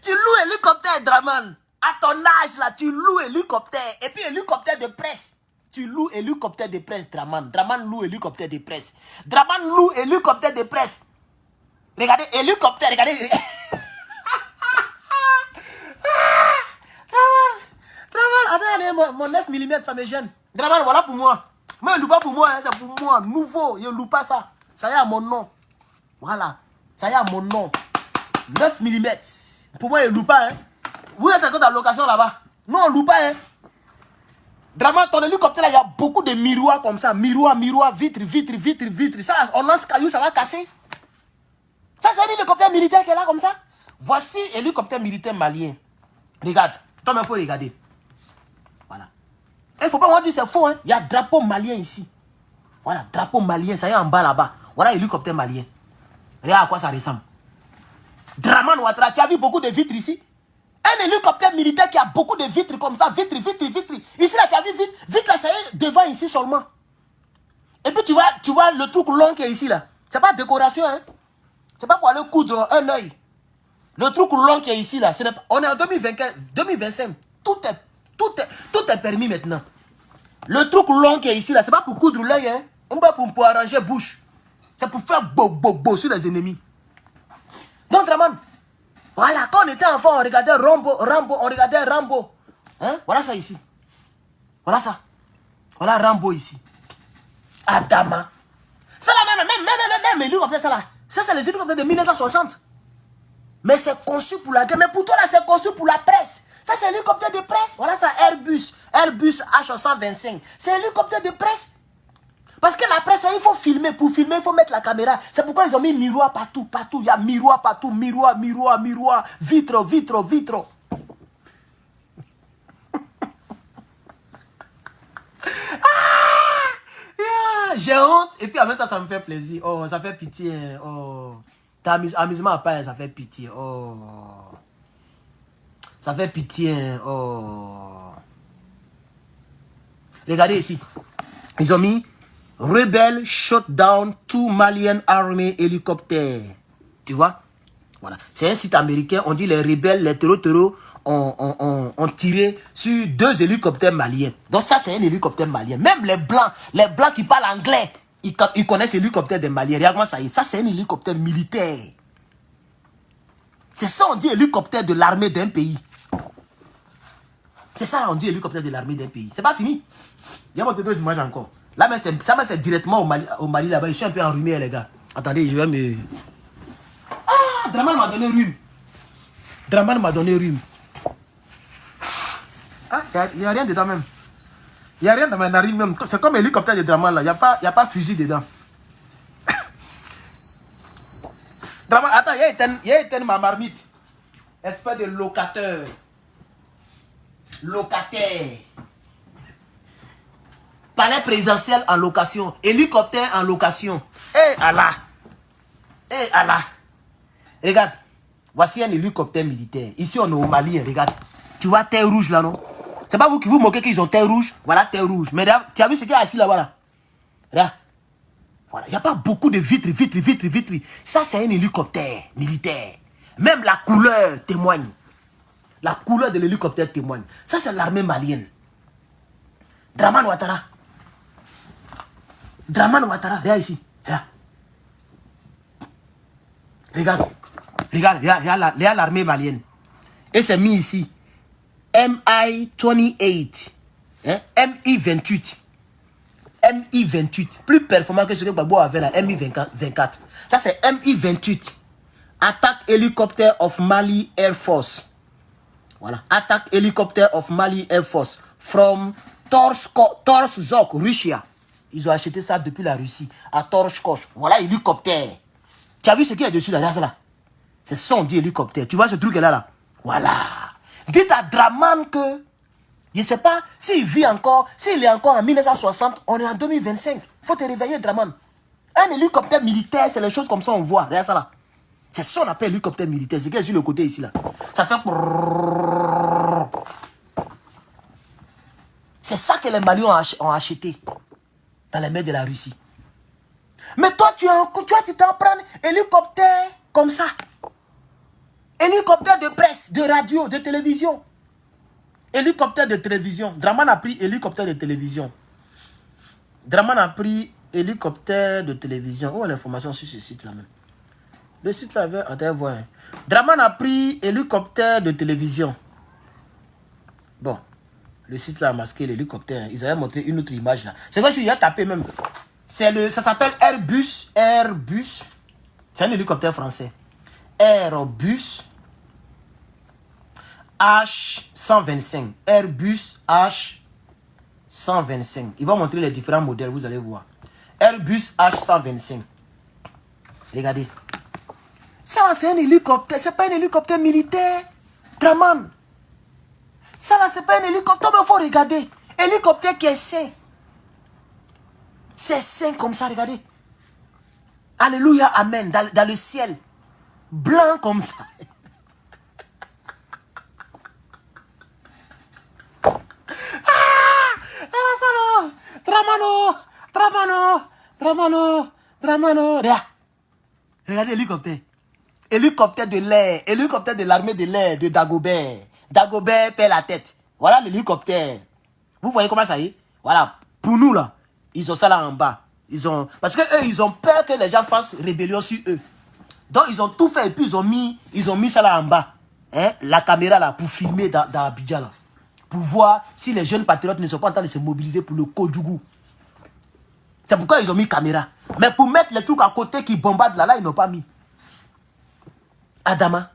tu loues hélicoptère, Draman. À ton âge, là, tu loues hélicoptère. Et puis hélicoptère de presse. Tu loues hélicoptère de presse, Draman. Draman loue hélicoptère de presse. Draman loue hélicoptère de presse. Regardez, hélicoptère, regardez. Draman, attends, mon 9 mm, ça me gêne. Draman, voilà pour moi. Moi, je ne loue pas pour moi, hein, c'est pour moi. Nouveau, je ne loue pas ça. Ça y est à mon nom. Voilà. Ça y est à mon nom. 9 mm. Pour moi, je ne loue pas. Hein. Vous êtes encore dans la location là-bas. Non, on ne loue pas. Hein. Draman, ton hélicoptère, il y a beaucoup de miroirs comme ça. Miroir, vitre. Ça, on lance caillou, ça va casser. Ça, c'est un hélicoptère militaire qui est là comme ça. Voici hélicoptère militaire malien. Regarde. Toi, il faut regarder. Voilà. Il ne faut pas moi dire c'est faux. Hein. Il y a drapeau malien ici. Voilà, drapeau malien, ça y est en bas là-bas. Voilà, hélicoptère malien. Regarde à quoi ça ressemble. Draman Ouattara, tu as vu beaucoup de vitres ici? Un hélicoptère militaire qui a beaucoup de vitres comme ça. Vitres. Ici, là, tu as vu vitres là, ça y est devant ici seulement. Et puis, tu vois le truc long qui est ici, là. C'est pas décoration, hein. C'est pas pour aller coudre un œil. Le truc long qui est ici, là, on est en 2025. Tout est permis maintenant. Le truc long qui est ici, là, c'est pas pour coudre l'œil, hein. On va pour arranger bouche. C'est pour faire bo sur les ennemis. Donc, Draman, voilà, quand on était enfant, on regardait Rambo. Hein? Voilà ça ici. Voilà ça. Voilà Rambo ici. Adama. Ça là, même hélicoptère, ça là. Ça, c'est les hélicoptères de 1960. Mais c'est conçu pour la guerre. Mais pour toi, là, c'est conçu pour la presse. Ça, c'est l'hélicoptère de presse. Voilà ça, Airbus H125. C'est l'hélicoptère de presse. Parce que la presse, il faut filmer. Pour filmer, il faut mettre la caméra. C'est pourquoi ils ont mis miroir partout. Il y a miroir partout. Miroir. Vitre. J'ai honte. Et puis en même temps, ça me fait plaisir. Oh, ça fait pitié. Oh. T'as amusement à part, ça fait pitié. Oh. Ça fait pitié. Oh. Regardez ici. Ils ont mis Rebel shot down 2 Malian Army hélicoptères. Tu vois? Voilà. C'est un site américain. On dit les rebelles, les terreaux ont tiré sur 2 hélicoptères maliens. Donc ça, c'est un hélicoptère malien. Même les blancs qui parlent anglais, ils connaissent l'hélicoptère des Maliens. Regarde-moi ça y est. Ça, c'est un hélicoptère militaire. C'est ça, on dit hélicoptère de l'armée d'un pays. C'est ça, on dit hélicoptère de l'armée d'un pays. C'est pas fini. Il y a votre 2 images encore. Là, mais c'est directement au Mali là-bas. Je suis un peu enrhumé, les gars. Attendez, je vais me... Ah, Draman m'a donné rhume. Ah, il n'y a rien dedans même. Il n'y a rien dans ma narine même. C'est comme l'hélicoptère de Draman là. Il n'y a pas fusil dedans. Draman, attends, il y a éteint ma marmite. Espèce de locataire. Palais présidentiel en location. Hélicoptère en location. Eh Allah. Regarde. Voici un hélicoptère militaire. Ici, on est au Mali. Regarde. Tu vois terre rouge là, non? C'est pas vous qui vous moquez qu'ils ont terre rouge. Voilà, terre rouge. Mais regarde, tu as vu ce qu'il y a assis là-bas là? Regarde. Voilà. Il n'y a pas beaucoup de vitres. Ça, c'est un hélicoptère militaire. Même la couleur témoigne. La couleur de l'hélicoptère témoigne. Ça, c'est l'armée malienne. Draman Ouattara. Regarde ici. Regarde l'armée malienne. Et c'est mis ici. MI-28. Hein? MI-28. Plus performant que ce que Gbagbo avait là. MI-24. Ça, c'est MI-28. Attack Helicopter of Mali Air Force. Voilà. Attack Helicopter of Mali Air Force. From Torskok, Russia. Ils ont acheté ça depuis la Russie. À Torskok. Voilà, hélicoptère. Tu as vu ce qu'il y a dessus là? C'est ça, on dit hélicoptère. Tu vois ce truc là? Voilà. Dites à Draman que, je ne sais pas s'il vit encore, s'il est encore en 1960, on est en 2025. Il faut te réveiller, Draman. Un hélicoptère militaire, c'est les choses comme ça, on voit. Regarde ça là. C'est ça qu'on appelle hélicoptère militaire. C'est qu'il y a sur le côté ici là. Ça fait... C'est ça que les Maliens ont acheté dans les mers de la Russie. Mais toi, tu t'en prends hélicoptère comme ça. Hélicoptère de presse, de radio, de télévision. Hélicoptère de télévision. Draman a pris hélicoptère de télévision. Draman a pris hélicoptère de télévision. Où est l'information sur ce site-là même? Le site là, attends, voir. Draman a pris hélicoptère de télévision. Bon, le site là a masqué l'hélicoptère. Ils avaient montré une autre image là. C'est quoi si j'ai tapé même? Ça s'appelle Airbus. Airbus. C'est un hélicoptère français. Airbus H125. Airbus H125. Il va montrer les différents modèles, vous allez voir. Airbus H125. Regardez. Ça là, c'est un hélicoptère. C'est pas un hélicoptère militaire. Draman. Ça là, c'est pas un hélicoptère, mais il faut regarder. Hélicoptère qui est sain. C'est sain comme ça, regardez. Alléluia, amen. Dans le ciel. Blanc comme ça. Dramano. Regardez l'hélicoptère. Hélicoptère de l'air. Hélicoptère de l'armée de l'air de Dagobert. Dagobert perd la tête. Voilà l'hélicoptère. Vous voyez comment ça y est? Voilà. Pour nous là, ils ont ça là en bas. Parce que eux, ils ont peur que les gens fassent rébellion sur eux. Donc ils ont tout fait et puis ils ont mis ça là en bas. Hein? La caméra là pour filmer dans Abidjan là. Pour voir si les jeunes patriotes ne sont pas en train de se mobiliser pour le Kodjougou. C'est pourquoi ils ont mis caméra. Mais pour mettre les trucs à côté qui bombardent là, ils n'ont pas mis. Adama.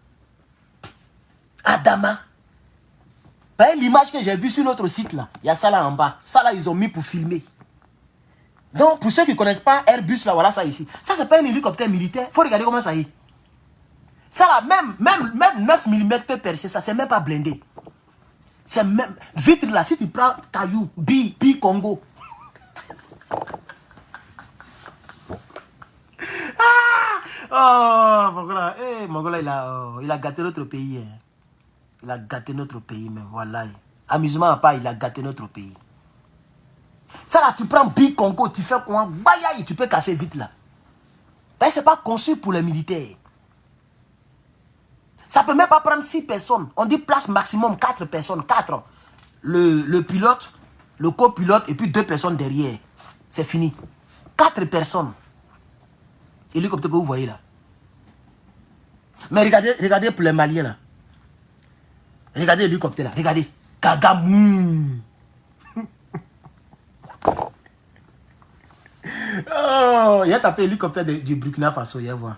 L'image que j'ai vue sur notre site là, il y a ça là en bas. Ça là, ils ont mis pour filmer. Donc, pour ceux qui ne connaissent pas Airbus là, voilà ça ici. Ça, c'est pas un hélicoptère militaire. Il faut regarder comment ça y est. Ça là, même 9 mm peut percer, ça, c'est même pas blindé. C'est même... Vitre là, si tu prends caillou, bi Congo. Oh, Mongola, il a gâté notre pays. Hein. Il a gâté notre pays même, voilà. Amusement à part, il a gâté notre pays. Ça là, tu prends Big Congo, tu fais quoi? Bayaï, tu peux casser vite là. Ben, c'est pas conçu pour les militaires. Ça peut même pas prendre 6 personnes. On dit place maximum 4 personnes. 4. Le pilote, le copilote et puis 2 personnes derrière. C'est fini. 4 personnes. Hélicoptère que vous voyez là. Mais regardez pour les Maliens là. Regardez l'hélicoptère là. Regardez. Kagamou. Oh, il a tapé hélicoptère du Burkina Faso. Il y a voir.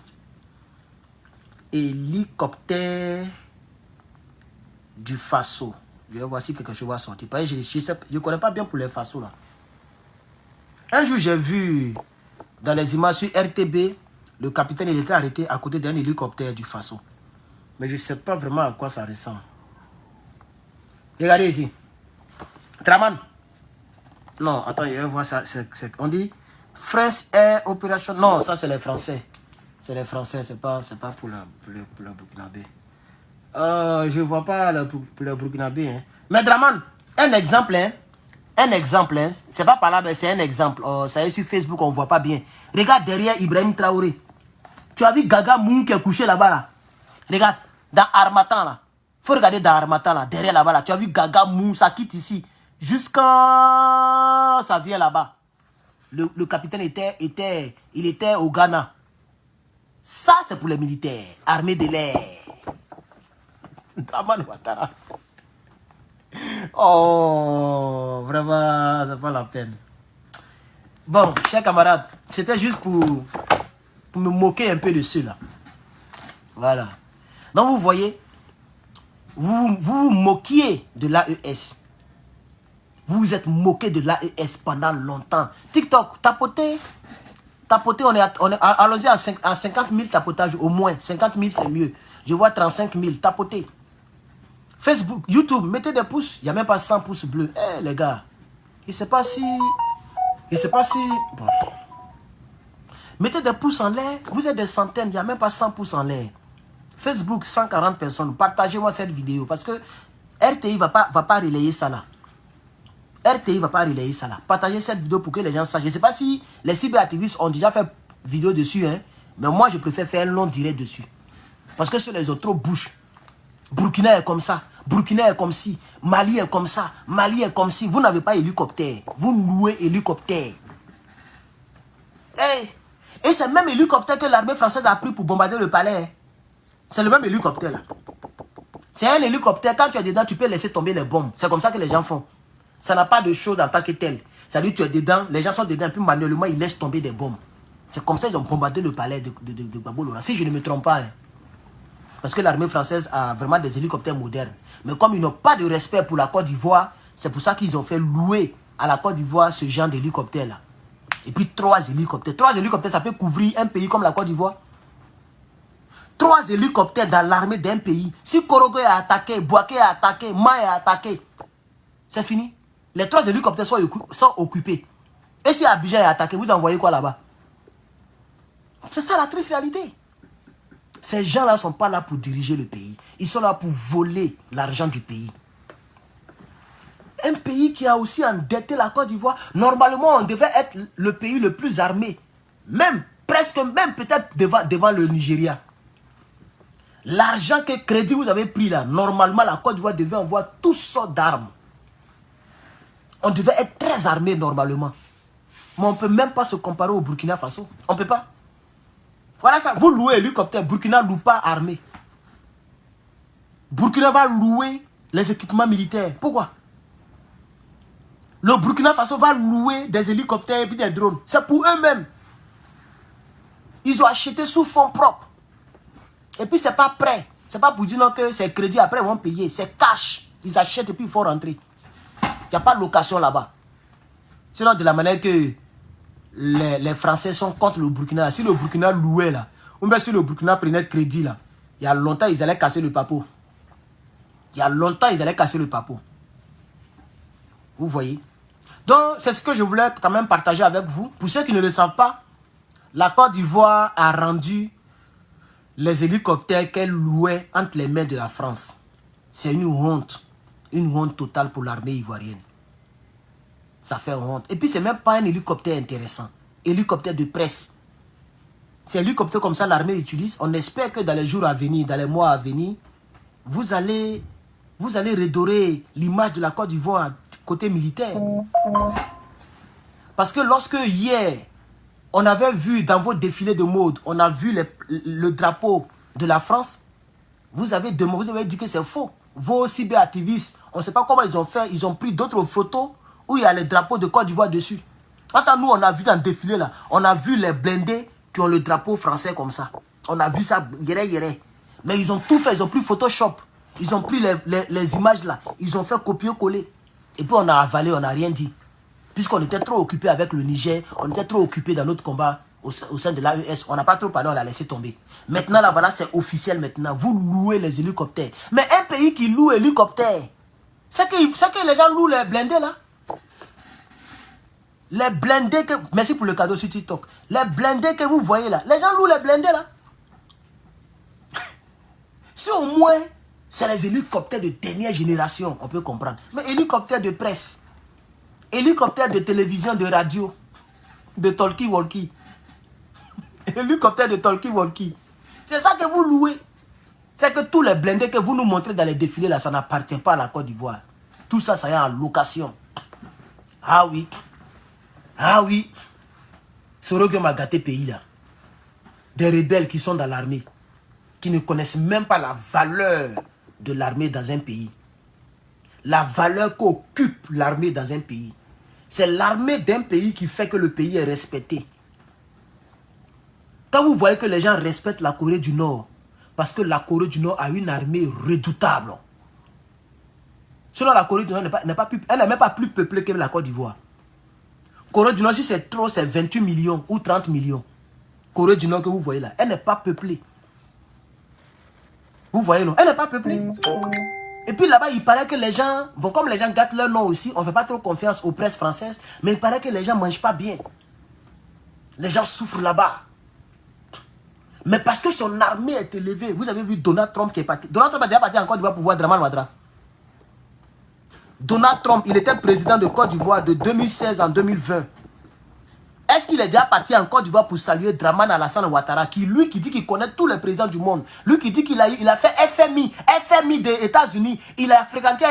Hélicoptère du Faso. Je vais voir si quelque chose va sortir. Je ne connais pas bien pour les Faso là. Un jour, j'ai vu dans les images sur RTB, le capitaine il était arrêté à côté d'un hélicoptère du Faso. Mais je ne sais pas vraiment à quoi ça ressemble. Regardez ici. Traman. Non, attends, je vais voir ça. On dit France Air Operation. Non, ça c'est les Français. C'est les Français, c'est pas pour le Burkinabé. Je ne vois pas pour le Burkinabé. Hein. Mais Draman, un exemple, hein. Un exemple, hein. C'est pas par là, mais c'est un exemple. Ça est sur Facebook, on ne voit pas bien. Regarde derrière Ibrahim Traoré. Tu as vu Gaga Moun qui est couché là-bas là. Regarde, dans Harmattan là. Faut regarder dans Harmattan là, derrière là-bas là. Tu as vu Gaga Moun, ça quitte ici. Jusqu'à ça vient là-bas. Le capitaine il était au Ghana. Ça, c'est pour les militaires. Armée de l'air. Draman Ouattara. Oh, vraiment, ça pas la peine. Bon, chers camarades, c'était juste pour me moquer un peu de ceux-là. Voilà. Donc, vous voyez, vous vous moquiez de l'AES. Vous vous êtes moqué de l'AES pendant longtemps. TikTok, tapotez, allons-y à 50 000 tapotages au moins. 50 000, c'est mieux. Je vois 35 000, tapotez. Facebook, YouTube, mettez des pouces. Il n'y a même pas 100 pouces bleus. Eh, les gars, il ne sait pas si... Bon. Mettez des pouces en l'air. Vous êtes des centaines, il n'y a même pas 100 pouces en l'air. Facebook, 140 personnes. Partagez-moi cette vidéo parce que RTI ne va pas relayer ça là. RTI ne va pas relayer ça là. Partagez cette vidéo pour que les gens sachent. Je ne sais pas si les cyberactivistes ont déjà fait vidéo dessus, hein. Mais moi, je préfère faire un long direct dessus. Parce que sur les autres, trop bouche. Burkina est comme ça. Burkina est comme ci. Mali est comme ça. Mali est comme ci. Vous n'avez pas hélicoptère. Vous louez hélicoptère. Hey. Et c'est le même hélicoptère que l'armée française a pris pour bombarder le palais. Hein. C'est le même hélicoptère là. C'est un hélicoptère. Quand tu es dedans, tu peux laisser tomber les bombes. C'est comme ça que les gens font. Ça n'a pas de chose en tant que tel. C'est-à-dire tu es dedans, les gens sont dedans, puis manuellement, ils laissent tomber des bombes. C'est comme ça qu'ils ont bombardé le palais de Gbagbo Lora. Si je ne me trompe pas. Hein. Parce que l'armée française a vraiment des hélicoptères modernes. Mais comme ils n'ont pas de respect pour la Côte d'Ivoire, c'est pour ça qu'ils ont fait louer à la Côte d'Ivoire ce genre d'hélicoptère-là. Et puis 3 hélicoptères. 3 hélicoptères, ça peut couvrir un pays comme la Côte d'Ivoire. 3 hélicoptères dans l'armée d'un pays. Si Korogo est attaqué, Bouaké est attaqué, Ma est attaqué, c'est fini. Les 3 hélicoptères sont occupés. Et si Abidjan est attaqué, vous envoyez quoi là-bas? C'est ça la triste réalité. Ces gens-là ne sont pas là pour diriger le pays. Ils sont là pour voler l'argent du pays. Un pays qui a aussi endetté la Côte d'Ivoire. Normalement, on devrait être le pays le plus armé. Même, presque même peut-être devant le Nigeria. L'argent que Crédit vous avez pris là, normalement la Côte d'Ivoire devait envoyer toutes sortes d'armes. On devait être très armé normalement. Mais on ne peut même pas se comparer au Burkina Faso. On ne peut pas. Voilà ça. Vous louez l'hélicoptère, Burkina ne loue pas armé. Burkina va louer les équipements militaires. Pourquoi? Le Burkina Faso va louer des hélicoptères et puis des drones. C'est pour eux-mêmes. Ils ont acheté sous fonds propres. Et puis c'est pas prêt. C'est pas pour dire non que c'est crédit, après ils vont payer. C'est cash. Ils achètent et puis il faut rentrer. Il n'y a pas de location là-bas. Sinon de la manière que les Français sont contre le Burkina. Si le Burkina louait là, ou bien si le Burkina prenait crédit là, il y a longtemps ils allaient casser le papeau. Il y a longtemps ils allaient casser le papeau. Vous voyez? Donc c'est ce que je voulais quand même partager avec vous. Pour ceux qui ne le savent pas, la Côte d'Ivoire a rendu les hélicoptères qu'elle louait entre les mains de la France. C'est une honte totale pour l'armée ivoirienne. Ça fait honte. Et puis, c'est même pas un hélicoptère intéressant. Hélicoptère de presse. C'est un hélicoptère comme ça l'armée utilise. On espère que dans les jours à venir, dans les mois à venir, vous allez redorer l'image de la Côte d'Ivoire côté militaire. Parce que lorsque hier, on avait vu dans vos défilés de mode, on a vu le drapeau de la France, vous avez dit que c'est faux. Vos cyberactivistes, on ne sait pas comment ils ont fait, ils ont pris d'autres photos où il y a les drapeaux de Côte d'Ivoire dessus. Quant à nous, on a vu dans le défilé là, on a vu les blindés qui ont le drapeau français comme ça. On a vu ça, yéré. Mais ils ont tout fait, ils ont pris Photoshop. Ils ont pris les images là, ils ont fait copier-coller. Et puis on a avalé, on n'a rien dit. Puisqu'on était trop occupé avec le Niger, on était trop occupé dans notre combat au sein de l'AES. On n'a pas trop parlé, on l'a laissé tomber. Maintenant, là, voilà, c'est officiel maintenant. Vous louez les hélicoptères. Mais un pays qui loue hélicoptères, c'est que les gens louent les blindés là. Les blindés que... Merci pour le cadeau sur TikTok. Les blindés que vous voyez là, les gens louent les blindés là. Si au moins, c'est les hélicoptères de dernière génération, on peut comprendre. Mais hélicoptères de presse, hélicoptères de télévision, de radio, de talkie-walkie. Hélicoptères de talkie-walkie. C'est ça que vous louez. C'est que tous les blindés que vous nous montrez dans les défilés là, ça n'appartient pas à la Côte d'Ivoire. Tout ça, ça est en location. Ah oui. Ah oui. Sorogue m'a gâté pays là. Des rebelles qui sont dans l'armée, qui ne connaissent même pas la valeur de l'armée dans un pays. La valeur qu'occupe l'armée dans un pays. C'est l'armée d'un pays qui fait que le pays est respecté. Quand vous voyez que les gens respectent la Corée du Nord, parce que la Corée du Nord a une armée redoutable. Sinon, la Corée du Nord n'est même pas plus peuplée que la Côte d'Ivoire. Corée du Nord, si c'est trop, c'est 28 millions ou 30 millions. Corée du Nord que vous voyez là, elle n'est pas peuplée. Vous voyez, non? Elle n'est pas peuplée. Et puis là-bas, il paraît que les gens, bon, comme les gens gâtent leur nom aussi, on ne fait pas trop confiance aux presses françaises, mais il paraît que les gens ne mangent pas bien. Les gens souffrent là-bas. Mais parce que son armée est élevée, vous avez vu Donald Trump qui est parti. Donald Trump a déjà parti en Côte d'Ivoire pour voir Draman Ouattara. Donald Trump, il était président de Côte d'Ivoire de 2016 en 2020. Est-ce Est-ce qu'il est déjà parti en Côte d'Ivoire pour saluer Dramane Alassane Ouattara, lui qui dit qu'il connaît tous les présidents du monde, lui qui dit qu'il a fait FMI des États-Unis, il a fréquenté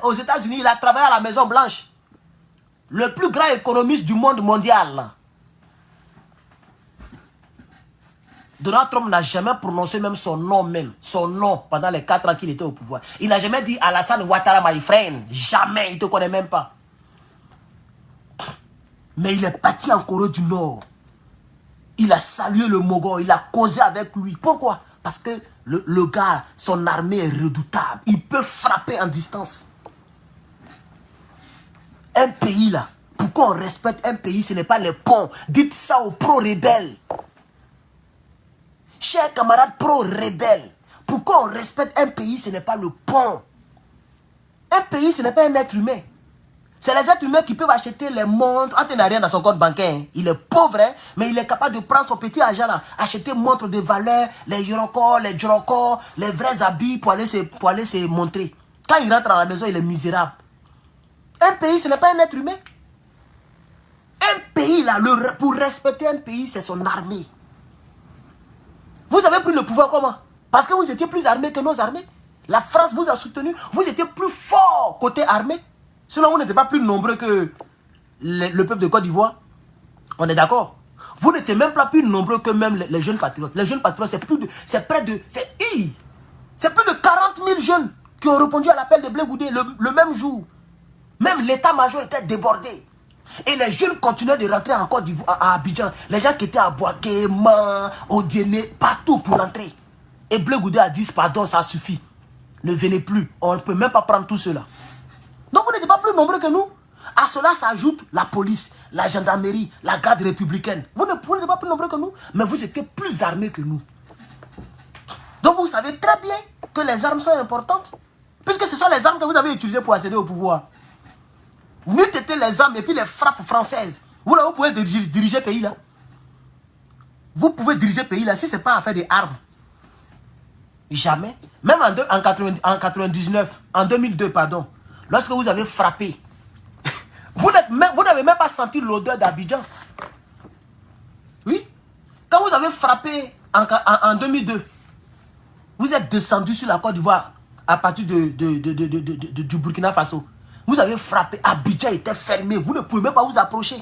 aux États-Unis, il a travaillé à la Maison Blanche, le plus grand économiste du monde mondial. Donald Trump n'a jamais prononcé même son nom pendant les 4 ans qu'il était au pouvoir. Il n'a jamais dit Alassane Ouattara, my friend. Jamais, il ne te connaît même pas. Mais il est parti en Corée du Nord. Il a salué le Mogol, il a causé avec lui. Pourquoi? Parce que le gars, son armée est redoutable. Il peut frapper en distance. Un pays là, pourquoi on respecte un pays, ce n'est pas les ponts. Dites ça aux pro-rebelles. Chers camarades pro-rebelles, pourquoi on respecte un pays, ce n'est pas le pont. Un pays, ce n'est pas un être humain. C'est les êtres humains qui peuvent acheter les montres. Ante n'a rien dans son compte bancaire. Hein. Il est pauvre, hein, mais il est capable de prendre son petit argent là, acheter montres de valeur, les yoroko, les djoroko, les vrais habits pour aller se montrer. Quand il rentre à la maison, il est misérable. Un pays, ce n'est pas un être humain. Un pays là, pour respecter un pays, c'est son armée. Vous avez pris le pouvoir comment? Parce que vous étiez plus armés que nos armées. La France vous a soutenu. Vous étiez plus fort côté armée. Sinon, vous n'étiez pas plus nombreux que le peuple de Côte d'Ivoire. On est d'accord? Vous n'étiez même pas plus nombreux que même les jeunes patriotes. Les jeunes patriotes, c'est plus de 40 000 jeunes qui ont répondu à l'appel de Blé Goudé le même jour. Même l'état-major était débordé. Et les jeunes continuaient de rentrer en Côte d'Ivoire, à Abidjan. Les gens qui étaient à Boaké, Man, Odiéné, partout pour rentrer. Et Blé Goudé a dit, pardon, ça suffit. Ne venez plus. On ne peut même pas prendre tout cela. Donc vous n'êtes pas plus nombreux que nous. À cela s'ajoute la police, la gendarmerie, la garde républicaine. Vous n'êtes pas plus nombreux que nous, mais vous étiez plus armés que nous. Donc vous savez très bien que les armes sont importantes. Puisque ce sont les armes que vous avez utilisées pour accéder au pouvoir. N'eût été les armes et puis les frappes françaises. Vous pouvez diriger le pays là. Vous pouvez diriger le pays là si ce n'est pas affaire des armes. Jamais. Même en 99, en 2002, pardon. Lorsque vous avez frappé, vous n'avez même pas senti l'odeur d'Abidjan. Oui. Quand vous avez frappé en 2002, vous êtes descendu sur la Côte d'Ivoire à partir du Burkina Faso. Vous avez frappé, Abidjan était fermé, vous ne pouvez même pas vous approcher.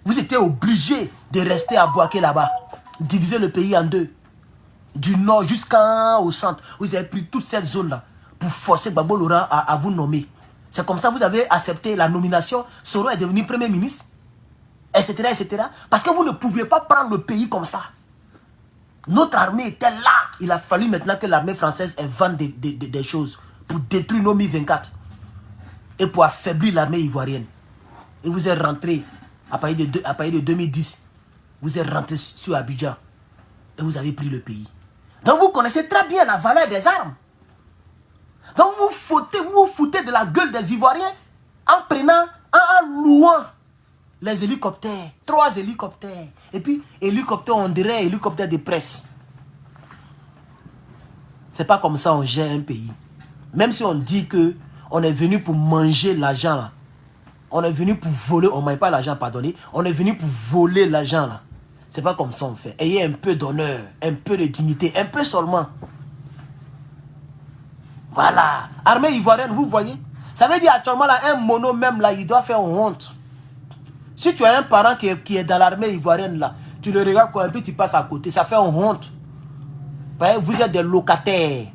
Vous étiez obligé de rester à Boaké là-bas, diviser le pays en deux. Du nord jusqu'au centre. Vous avez pris toute cette zone-là pour forcer Gbagbo Laurent à vous nommer. C'est comme ça que vous avez accepté la nomination. Soro est devenu premier ministre, etc., etc. Parce que vous ne pouviez pas prendre le pays comme ça. Notre armée était là. Il a fallu maintenant que l'armée française vende des choses pour détruire nos Mi-24 et pour affaiblir l'armée ivoirienne. Et vous êtes rentré à partir de 2010. Vous êtes rentré sur Abidjan et vous avez pris le pays. Donc vous connaissez très bien la valeur des armes. Donc vous vous foutez de la gueule des Ivoiriens en louant les hélicoptères. 3 hélicoptères. Et puis hélicoptère, on dirait hélicoptère de presse. C'est pas comme ça on gère un pays. Même si on dit que on est venu pour manger l'argent, on est venu pour voler, on ne mange pas l'argent, pardonnez, on est venu pour voler l'argent là. C'est pas comme ça on fait. Ayez un peu d'honneur, un peu de dignité, un peu seulement. Voilà. Armée ivoirienne, vous voyez. Ça veut dire actuellement là, un mono même là, il doit faire honte. Si tu as un parent qui est dans l'armée ivoirienne là, tu le regardes quoi, un peu, tu passes à côté, ça fait honte. Vous êtes des locataires.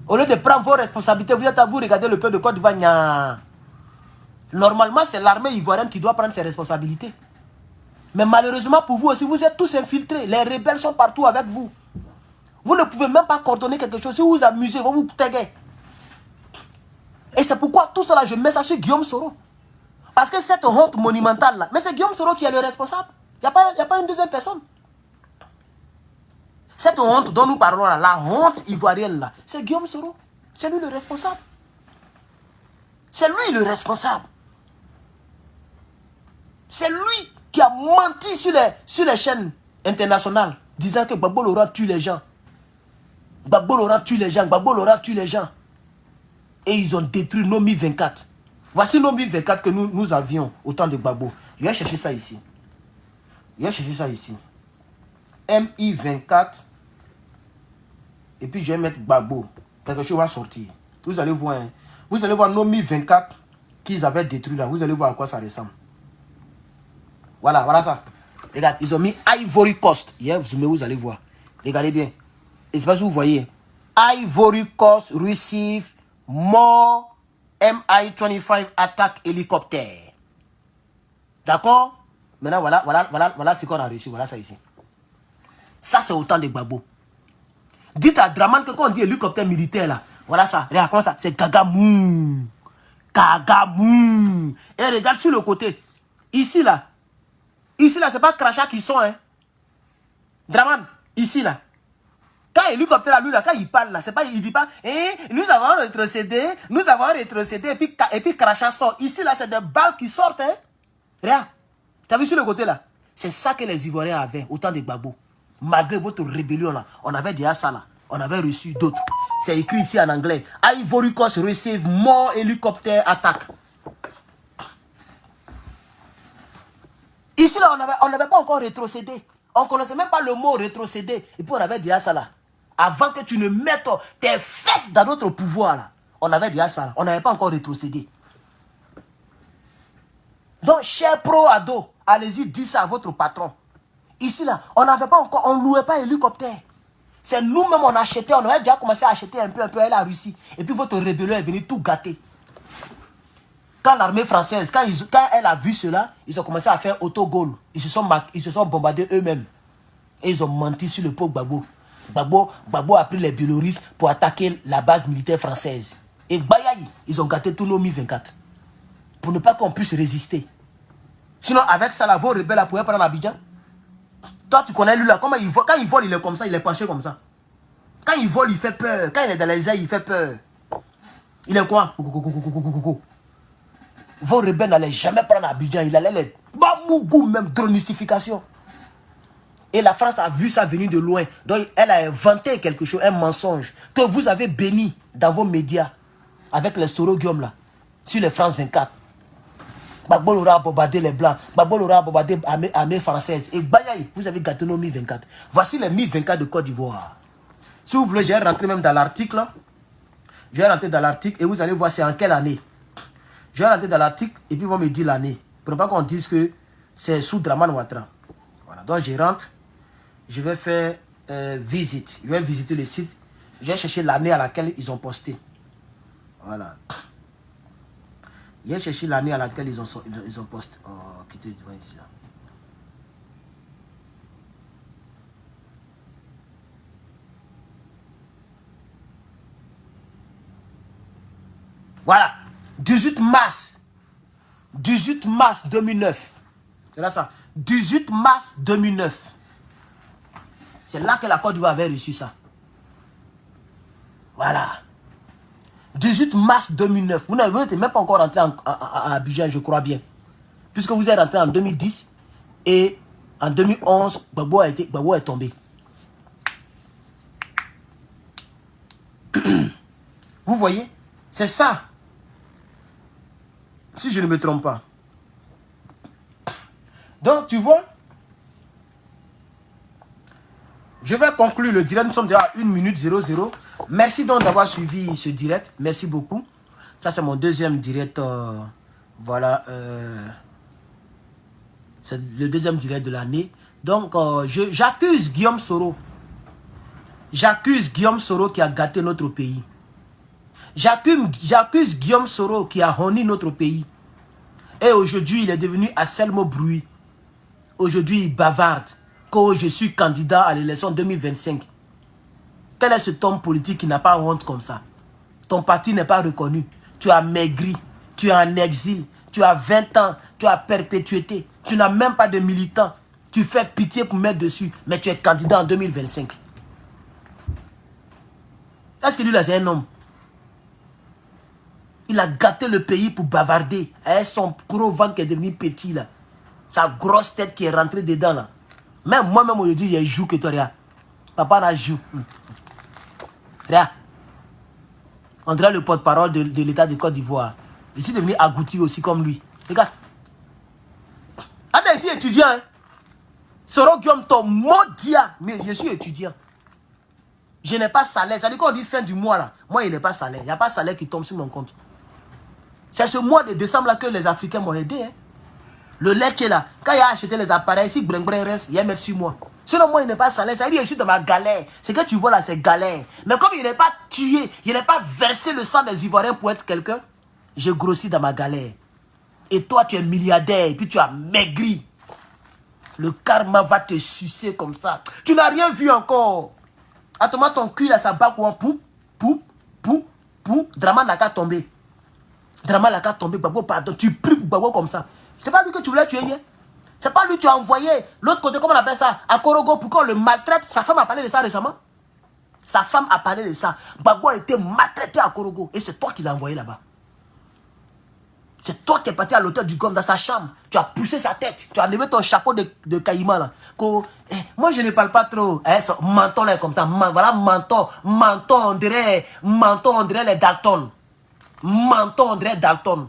Au lieu de prendre vos responsabilités, vous êtes à vous regarder le peuple de Côte d'Ivoire. Normalement, c'est l'armée ivoirienne qui doit prendre ses responsabilités. Mais malheureusement pour vous aussi, vous êtes tous infiltrés. Les rebelles sont partout avec vous. Vous ne pouvez même pas coordonner quelque chose. Si vous vous amusez, vous vous taguez. Et c'est pourquoi tout cela, je mets ça sur Guillaume Soro. Parce que cette honte monumentale là, mais c'est Guillaume Soro qui est le responsable. Il n'y a pas une deuxième personne. Cette honte dont nous parlons là, la honte ivoirienne là, c'est Guillaume Soro. C'est lui le responsable. C'est lui le responsable. C'est lui qui a menti sur les chaînes internationales, disant que Gbagbo Laurent tue les gens. Gbagbo Laurent tue les gens, Gbagbo Laurent tue les gens. Et ils ont détruit nos Mi-24. Voici nos 1024 que nous avions au temps de Gbagbo. Je vais chercher ça ici. Je vais chercher ça ici. MI24. Et puis je vais mettre Gbagbo. Quelque chose va sortir. Vous allez voir. Hein. Vous allez voir nos 1024 qu'ils avaient détruits là. Vous allez voir à quoi ça ressemble. Voilà, voilà ça. Regarde, ils ont mis Ivory Coast. Hier, vous allez voir. Regardez bien. Et c'est pas si vous voyez. Ivory Coast receive more MI-25 attack hélicoptère. D'accord? Maintenant, voilà ce qu'on a reçu. Voilà ça ici. Ça, c'est autant de Gbagbo. Dites à Draman que quand on dit hélicoptère militaire là, voilà ça. Regarde comment ça. C'est Gagamou. Gagamou. Et regarde sur le côté. Ici là, c'est pas crachat qui sont, hein. Draman, ici là. Quand l'hélicoptère là, lui là, quand il parle là, c'est pas, il dit pas, nous avons rétrocédé, et puis crachat sort. Ici là, c'est des balles qui sortent, hein. Regarde. Tu as vu sur le côté là? C'est ça que les Ivoiriens avaient, autant de Gbagbo. Malgré votre rébellion là, on avait déjà ça là. On avait reçu d'autres. C'est écrit ici en anglais. Ivory Coast receive more helicopter attack. Ici là, on n'avait pas encore rétrocédé. On ne connaissait même pas le mot rétrocéder. Et puis on avait déjà ça là. Avant que tu ne mettes tes fesses dans notre pouvoir là. On avait déjà ça là. On n'avait pas encore rétrocédé. Donc, cher pro-ado, allez-y, dites ça à votre patron. Ici là, on n'avait pas encore, on ne louait pas hélicoptère. C'est nous-mêmes, on achetait, on avait déjà commencé à acheter un peu à la Russie. Et puis votre rébellion est venue tout gâter. Quand l'armée française, quand elle a vu cela, ils ont commencé à faire autogol. Ils se sont bombardés eux-mêmes. Et ils ont menti sur le pauvre Gbagbo. Gbagbo a pris les Biélorusses pour attaquer la base militaire française. Et Bayaï, ils ont gâté tous nos Mi-24. Pour ne pas qu'on puisse résister. Sinon, avec ça, vos rebelles pouvaient prendre Abidjan. Toi, tu connais lui là. Comment il vole, quand il vole, il est comme ça, il est penché comme ça. Quand il vole, il fait peur. Quand il est dans les airs, il fait peur. Il est quoi? Vos rebelles n'allaient jamais prendre Abidjan. Il allait les bamougou, même dronicification. Et la France a vu ça venir de loin. Donc, elle a inventé quelque chose, un mensonge, que vous avez béni dans vos médias, avec les Soro Guillaume là, sur les France 24. Gbagbo aura bombardé les Blancs. Gbagbo aura bombardé l'armée française. Et Bayaï, vous avez gâté nos Mi-24. Voici les Mi-24 de Côte d'Ivoire. Si vous voulez, je vais rentrer même dans l'article. Je vais rentrer dans l'article et vous allez voir c'est en quelle année. Je vais rentrer dans l'article et puis ils vont me dire l'année. Pour ne pas qu'on dise que c'est sous Draman Ouattara. Voilà, donc je rentre. Je vais faire visite. Je vais visiter le site. Je vais chercher l'année à laquelle ils ont posté. Voilà. Je vais chercher l'année à laquelle ils ont posté. Oh, quittez ici là. Voilà. 18 mars 2009. C'est là ça. 18 mars 2009. C'est là que la Côte d'Ivoire avait reçu ça. Voilà. 18 mars 2009. Vous n'êtes même pas encore rentré à Abidjan, je crois bien. Puisque vous êtes rentré en 2010 et en 2011, Gbagbo est tombé. Vous voyez? C'est ça. Si je ne me trompe pas. Donc, tu vois, je vais conclure le direct. Nous sommes déjà à 1 minute 00. Merci donc d'avoir suivi ce direct. Merci beaucoup. Ça, c'est mon deuxième direct. Voilà. C'est le deuxième direct de l'année. Donc, j'accuse Guillaume Soro. J'accuse Guillaume Soro qui a gâté notre pays. J'accuse Guillaume Soro qui a honni notre pays. Et aujourd'hui, il est devenu à seul mot bruit. Aujourd'hui, il bavarde que je suis candidat à l'élection 2025. Quel est cet homme politique qui n'a pas honte comme ça? Ton parti n'est pas reconnu. Tu as maigri. Tu es en exil. Tu as 20 ans. Tu as perpétuité. Tu n'as même pas de militant. Tu fais pitié pour mettre dessus. Mais tu es candidat en 2025. Est-ce que lui là, c'est un homme? Il a gâté le pays pour bavarder. Avec son gros ventre qui est devenu petit là. Sa grosse tête qui est rentrée dedans là. Même moi-même aujourd'hui, j'ai joué que toi, regarde. Papa n'a joué. Regarde. On dirait le porte-parole de l'État de Côte d'Ivoire. Je suis devenu agouti aussi comme lui. Regarde. Attends, ici étudiant. Hein? Soro Guillaume, ton maudit. Mais je suis étudiant. Je n'ai pas salaire. C'est-à-dire qu'on dit fin du mois là. Moi, il n'est pas salaire. Il n'y a pas salaire qui tombe sur mon compte. C'est ce mois de décembre là que les Africains m'ont aidé. Hein? Le lait là. Quand il a acheté les appareils, si brin reste, il y a même 6 mois. Sinon, moi, il n'est pas salaire. C'est-à-dire, je suis dans ma galère. Ce que tu vois là, c'est galère. Mais comme il n'est pas tué, il n'est pas versé le sang des Ivoiriens pour être quelqu'un, j'ai grossi dans ma galère. Et toi, tu es milliardaire, et puis tu as maigri. Le karma va te sucer comme ça. Tu n'as rien vu encore. Attends, ton cul là, ça bat quoi? Pou, pou, pou, pou. Draman n'a qu'à tomber. Draman n'a qu'à tomber. Babo, pardon. Tu pries pour Babo comme ça. C'est pas lui que tu voulais tuer hier. C'est pas lui que tu as envoyé. L'autre côté, comment on appelle ça? À Korogo, pour qu'on le maltraite. Sa femme a parlé de ça récemment. Sa femme a parlé de ça. Babo a été maltraité à Korogo. Et c'est toi qui l'as envoyé là-bas. C'est toi qui es parti à l'hôtel du Gom dans sa chambre. Tu as poussé sa tête. Tu as enlevé ton chapeau de caïman là. Moi je ne parle pas trop. Menton là comme ça. Voilà menton. Menton on dirait les Dalton. Menton on dirait Dalton.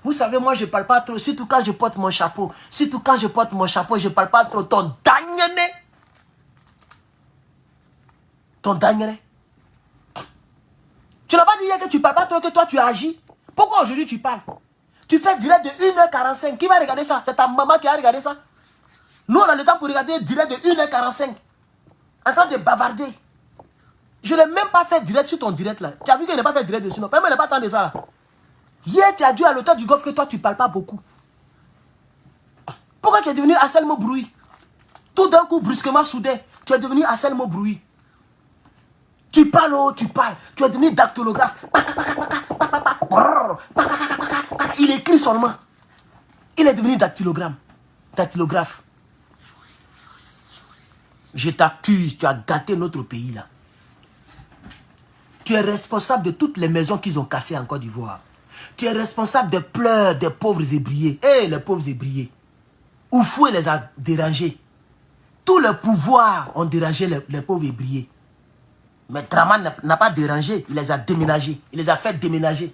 Vous savez, moi je ne parle pas trop. Surtout quand je porte mon chapeau. Surtout quand je porte mon chapeau, je ne parle pas trop. Ton dernier. Ton dernier. Tu n'as pas dit hier que tu ne parles pas trop, que toi tu as agi. Pourquoi aujourd'hui tu parles? Tu fais direct de 1h45. Qui va regarder ça? C'est ta maman qui a regardé ça. Nous, on a le temps pour regarder direct de 1h45. En train de bavarder. Je n'ai même pas fait direct sur ton direct là. Tu as vu qu'il n'a pas fait direct dessus. Non, même il n'a pas tant de ça là. Hier, tu as dit à l'auteur du golf que toi, tu ne parles pas beaucoup. Pourquoi tu es devenu Anselmo Bruit? Tout d'un coup, brusquement, soudain, tu es devenu Anselmo Bruit. Tu parles, oh, tu parles. Tu es devenu dactylographe. Il écrit seulement. Il est devenu dactylographe. Je t'accuse, tu as gâté notre pays là. Tu es responsable de toutes les maisons qu'ils ont cassées en Côte d'Ivoire. Tu es responsable des pleurs des pauvres ébriés. Eh, les pauvres ébriés. Oufoué les a dérangés. Tous les pouvoirs ont dérangé les pauvres ébriés. Mais Draman n'a pas dérangé, il les a déménagés. Il les a fait déménager.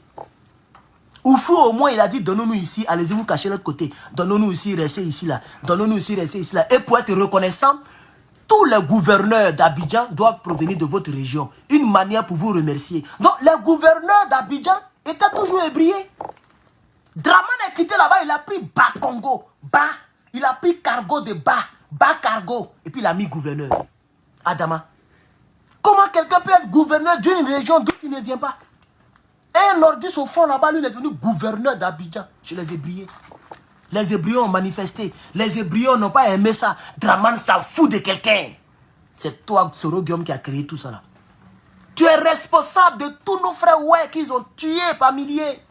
Oufou, au moins, il a dit, donnons-nous ici, allez-y vous cacher de l'autre côté. Donnons-nous ici, restez ici, là. Donnons-nous ici, restez ici, là. Et pour être reconnaissant, tous les gouverneurs d'Abidjan doivent provenir de votre région. Une manière pour vous remercier. Donc, les gouverneurs d'Abidjan étaient toujours ébriés. Draman est quitté là-bas, il a pris Bas Congo. Bas, il a pris cargo de Bas. Bas cargo. Et puis il a mis gouverneur. Adama. Comment quelqu'un peut être gouverneur d'une région d'où il ne vient pas? Un nordiste au fond là-bas, lui, il est devenu gouverneur d'Abidjan chez les Hébriers. Les Hébriers ont manifesté. Les Hébriers n'ont pas aimé ça. Draman s'en fout de quelqu'un. C'est toi, Soro Guillaume, qui a créé tout ça là. Tu es responsable de tous nos frères ouais, qu'ils ont tués par milliers.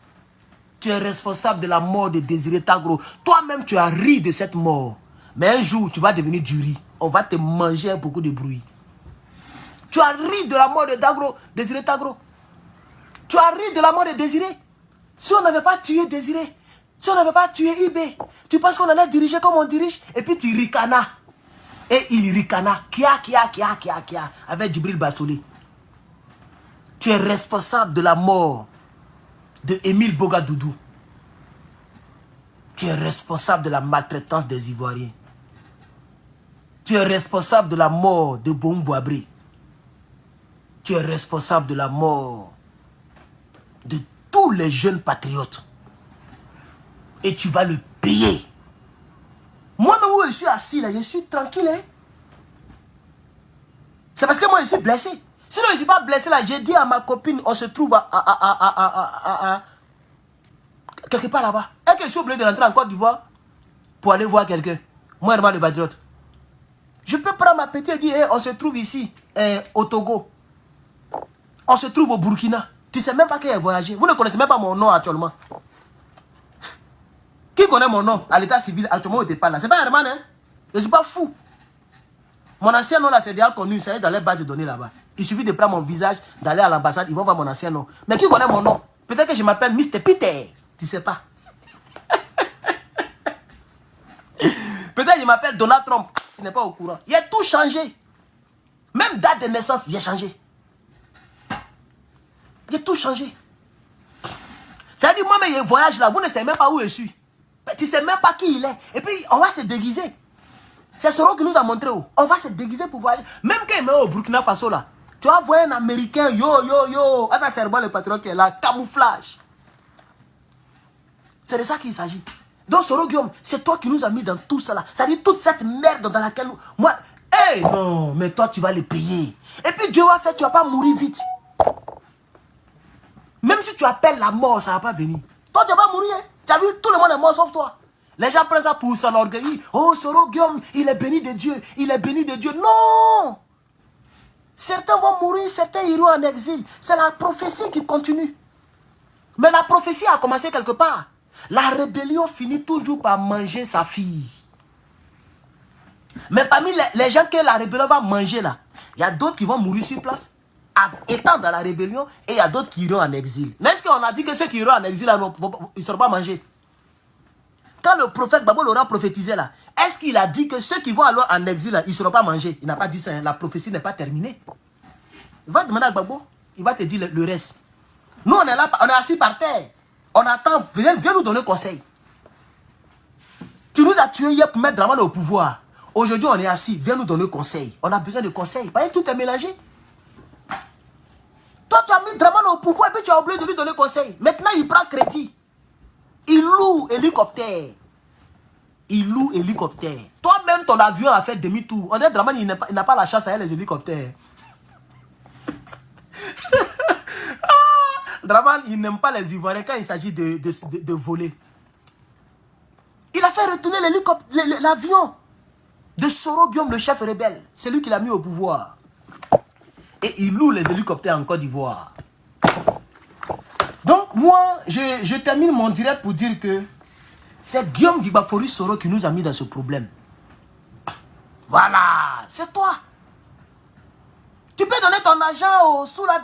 Tu es responsable de la mort de Désiré Tagro. Toi-même, tu as ri de cette mort. Mais un jour, tu vas devenir du riz. On va te manger beaucoup de bruit. Tu as ri de la mort de Désiré Tagro. Tu as ri de la mort de Désiré. Si on n'avait pas tué Désiré, si on n'avait pas tué Ibé, tu penses qu'on allait diriger comme on dirige? Et puis tu ricanas. Et il ricana. Kia, avec Djibril Bassolé. Tu es responsable de la mort de Émile Bogadoudou. Tu es responsable de la maltraitance des Ivoiriens. Tu es responsable de la mort de Bombouabré. Tu es responsable de la mort de tous les jeunes patriotes. Et tu vas le payer. Moi-même, où je suis assis là, je suis tranquille. Hein? C'est parce que moi, je suis blessé. Sinon, je ne suis pas blessé là. J'ai dit à ma copine, on se trouve quelque part là-bas. Est-ce que je suis obligé de rentrer en Côte d'Ivoire pour aller voir quelqu'un? Moi, Herman le patriote. Je peux prendre ma petite et dire, hey, on se trouve ici, au Togo. On se trouve au Burkina. Tu ne sais même pas qui a voyagé. Vous ne connaissez même pas mon nom actuellement. Qui connaît mon nom à l'état civil actuellement au départ là? C'est pas Herman, hein? Je ne suis pas fou. Mon ancien nom là, c'est déjà connu. Ça est dans les bases de données là-bas. Il suffit de prendre mon visage, d'aller à l'ambassade, ils vont voir mon ancien nom. Mais qui connaît mon nom? Peut-être que je m'appelle Mr. Peter. Tu ne sais pas. Peut-être que je m'appelle Donald Trump. Tu n'es pas au courant. Il a tout changé. Même date de naissance, il a changé. Il a tout changé. C'est-à-dire, moi, mais voyage là, vous ne savez même pas où je suis. Tu ne sais même pas qui il est. Et puis, on va se déguiser. C'est Soro qui nous a montré où. On va se déguiser pour voyager. Même quand il est au Burkina Faso là, tu vas voir un Américain, yo. Attends, c'est le patron qui est là, camouflage. C'est de ça qu'il s'agit. Donc, Soro Guillaume, c'est toi qui nous as mis dans tout ça là. C'est-à-dire, toute cette merde dans laquelle nous... Moi, hey, non, mais toi, tu vas les payer. Et puis, Dieu va faire, tu ne vas pas mourir vite. Même si tu appelles la mort, ça ne va pas venir. Toi, tu ne vas pas mourir. Hein? Tu as vu, tout le monde est mort sauf toi. Les gens prennent ça pour s'enorgueillir. Oh, Soro Guillaume, il est béni de Dieu. Il est béni de Dieu. Non! Certains vont mourir, certains iront en exil. C'est la prophétie qui continue. Mais la prophétie a commencé quelque part. La rébellion finit toujours par manger sa fille. Mais parmi les gens que la rébellion va manger là, il y a d'autres qui vont mourir sur place, étant dans la rébellion, et il y a d'autres qui iront en exil. Mais est-ce qu'on a dit que ceux qui iront en exil là, ils ne seront pas mangés? Quand le prophète Babo Laurent prophétisait là, est-ce qu'il a dit que ceux qui vont alors en exil là, ils ne seront pas mangés? Il n'a pas dit ça, hein. La prophétie n'est pas terminée. Il va demander à Babo, il va te dire le reste. Nous on est là, on est assis par terre. On attend, viens nous donner conseil. Tu nous as tués hier pour mettre Dramane au pouvoir. Aujourd'hui on est assis, viens nous donner conseil. On a besoin de conseils. Parce que tout est mélangé. Toi tu as mis Dramane au pouvoir et puis tu as oublié de lui donner conseil. Maintenant il prend crédit. Il loue hélicoptère. Il loue hélicoptère. Toi-même, ton avion a fait demi-tour. On dirait Dramane, il n'a pas la chance à les hélicoptères. Dramane, il n'aime pas les Ivoiriens quand il s'agit de voler. Il a fait retourner l'avion de Soro Guillaume, le chef rebelle. C'est lui qui l'a mis au pouvoir. Et il loue les hélicoptères en Côte d'Ivoire. Donc, moi, je termine mon direct pour dire que c'est Guillaume Gbafori Soro qui nous a mis dans ce problème. Voilà, c'est toi. Tu peux donner ton argent au Soula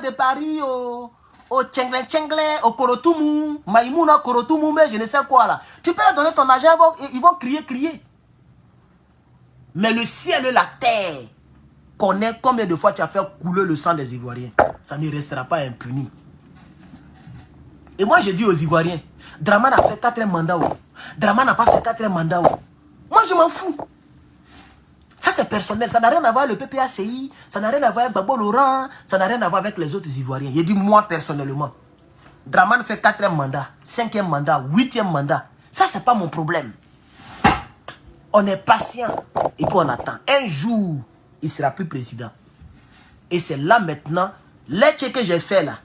de Paris, au Tchenglin, au Korotoumou, Maïmouna Korotoumou, mais je ne sais quoi là. Tu peux leur donner ton argent, ils vont crier. Mais le ciel et la terre connaissent combien de fois tu as fait couler le sang des Ivoiriens. Ça ne restera pas impuni. Et moi, je dis aux Ivoiriens, Dramane a fait 4 mandats. Dramane n'a pas fait 4 mandats. Moi, je m'en fous. Ça, c'est personnel. Ça n'a rien à voir avec le PPACI. Ça n'a rien à voir avec Babo Laurent. Ça n'a rien à voir avec les autres Ivoiriens. Je dis moi, personnellement. Dramane fait 4e mandat, 5e mandat, 8e mandat. Ça, c'est pas mon problème. On est patient. Et puis, on attend. Un jour, il ne sera plus président. Et c'est là, maintenant, l'éche que j'ai fait, là.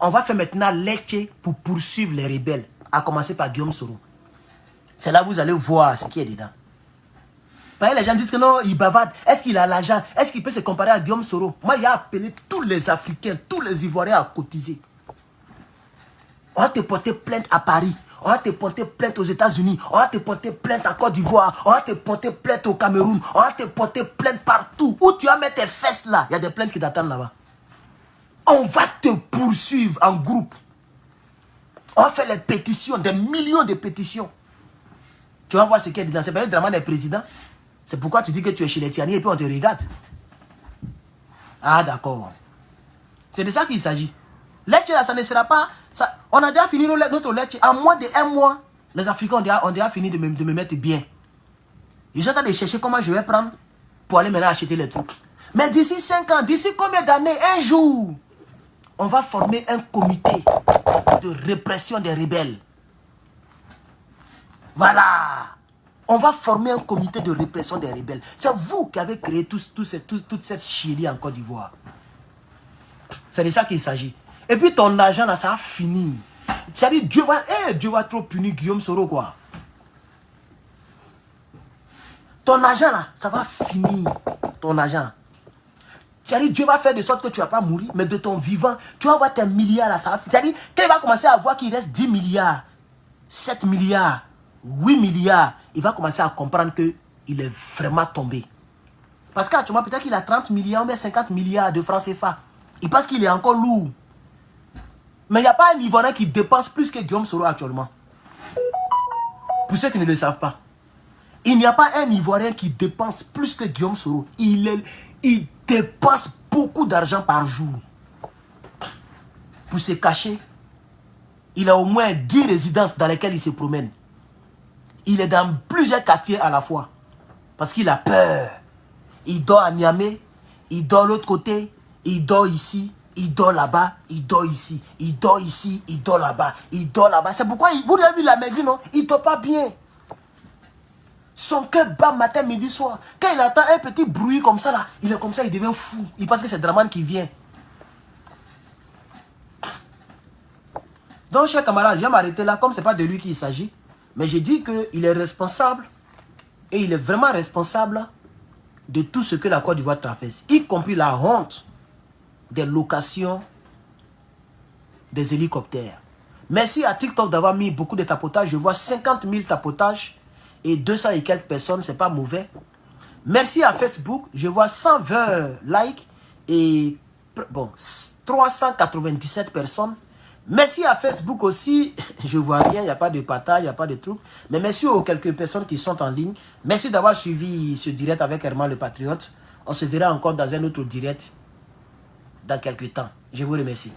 On va faire maintenant l'éche pour poursuivre les rebelles. À commencer par Guillaume Soro. C'est là que vous allez voir ce qui est dedans. Les gens disent que non, il bavarde. Est-ce qu'il a l'argent? Est-ce qu'il peut se comparer à Guillaume Soro? Moi, j'ai appelé tous les Africains, tous les Ivoiriens à cotiser. On va te porter plainte à Paris. On va te porter plainte aux États-Unis. On va te porter plainte à Côte d'Ivoire. On va te porter plainte au Cameroun. On va te porter plainte partout. Où tu vas mettre tes fesses là, il y a des plaintes qui t'attendent là-bas. On va te poursuivre en groupe. On va faire les pétitions, des millions de pétitions. Tu vas voir ce qu'il y a dedans. C'est pas Dramane est président. C'est pourquoi tu dis que tu es chez les Tiani et puis on te regarde. Ah d'accord. C'est de ça qu'il s'agit. Lecce là, ça ne sera pas... Ça, on a déjà fini notre lecce. En moins de 1 mois, les Africains ont déjà fini de me mettre bien. Ils sont en train de chercher comment je vais prendre pour aller maintenant acheter les trucs. Mais d'ici 5 ans, d'ici combien d'années, un jour, on va former un comité de répression des rebelles. Voilà. On va former un comité de répression des rebelles. C'est vous qui avez créé toute cette chierie en Côte d'Ivoire. C'est de ça qu'il s'agit. Et puis ton argent là, ça a fini. C'est-à-dire, Dieu va trop punir Guillaume Soro quoi. Ton argent là, ça va finir. Ton argent. C'est-à-dire, Dieu va faire de sorte que tu ne vas pas mourir, mais de ton vivant, tu vas avoir tes milliards là, ça va finir. C'est-à-dire, quand il va commencer à voir qu'il reste 10 milliards, 7 milliards, 8 milliards, il va commencer à comprendre qu'il est vraiment tombé. Parce qu'actuellement, peut-être qu'il a 30 milliards ou bien 50 milliards de francs CFA. Il pense qu'il est encore lourd. Mais il n'y a pas un Ivoirien qui dépense plus que Guillaume Soro actuellement. Pour ceux qui ne le savent pas. Il n'y a pas un Ivoirien qui dépense plus que Guillaume Soro. Il dépense beaucoup d'argent par jour. Pour se cacher Il a au moins 10 résidences dans lesquelles il se promène. Il est dans plusieurs quartiers à la fois. Parce qu'il a peur. Il dort à Niamey, il dort de l'autre côté, il dort ici, il dort là-bas, il dort ici, il dort ici, il dort là-bas, il dort là-bas. C'est pourquoi, vous avez vu la maigri, non? Il ne dort pas bien. Son cœur bat matin, midi, soir. Quand il entend un petit bruit comme ça, là, il est comme ça, il devient fou. Il pense que c'est Draman qui vient. Donc, chers camarades, je vais m'arrêter là, comme ce n'est pas de lui qu'il s'agit. Mais je dis qu'il est responsable, et il est vraiment responsable de tout ce que la Côte d'Ivoire traverse, y compris la honte des locations des hélicoptères. Merci à TikTok d'avoir mis beaucoup de tapotages. Je vois 50 000 tapotages et 200 et quelques personnes, c'est pas mauvais. Merci à Facebook, je vois 120 likes et bon, 397 personnes. Merci à Facebook aussi, je vois rien, il n'y a pas de partage, il n'y a pas de truc. Mais merci aux quelques personnes qui sont en ligne. Merci d'avoir suivi ce direct avec Herman le Patriote. On se verra encore dans un autre direct dans quelques temps. Je vous remercie.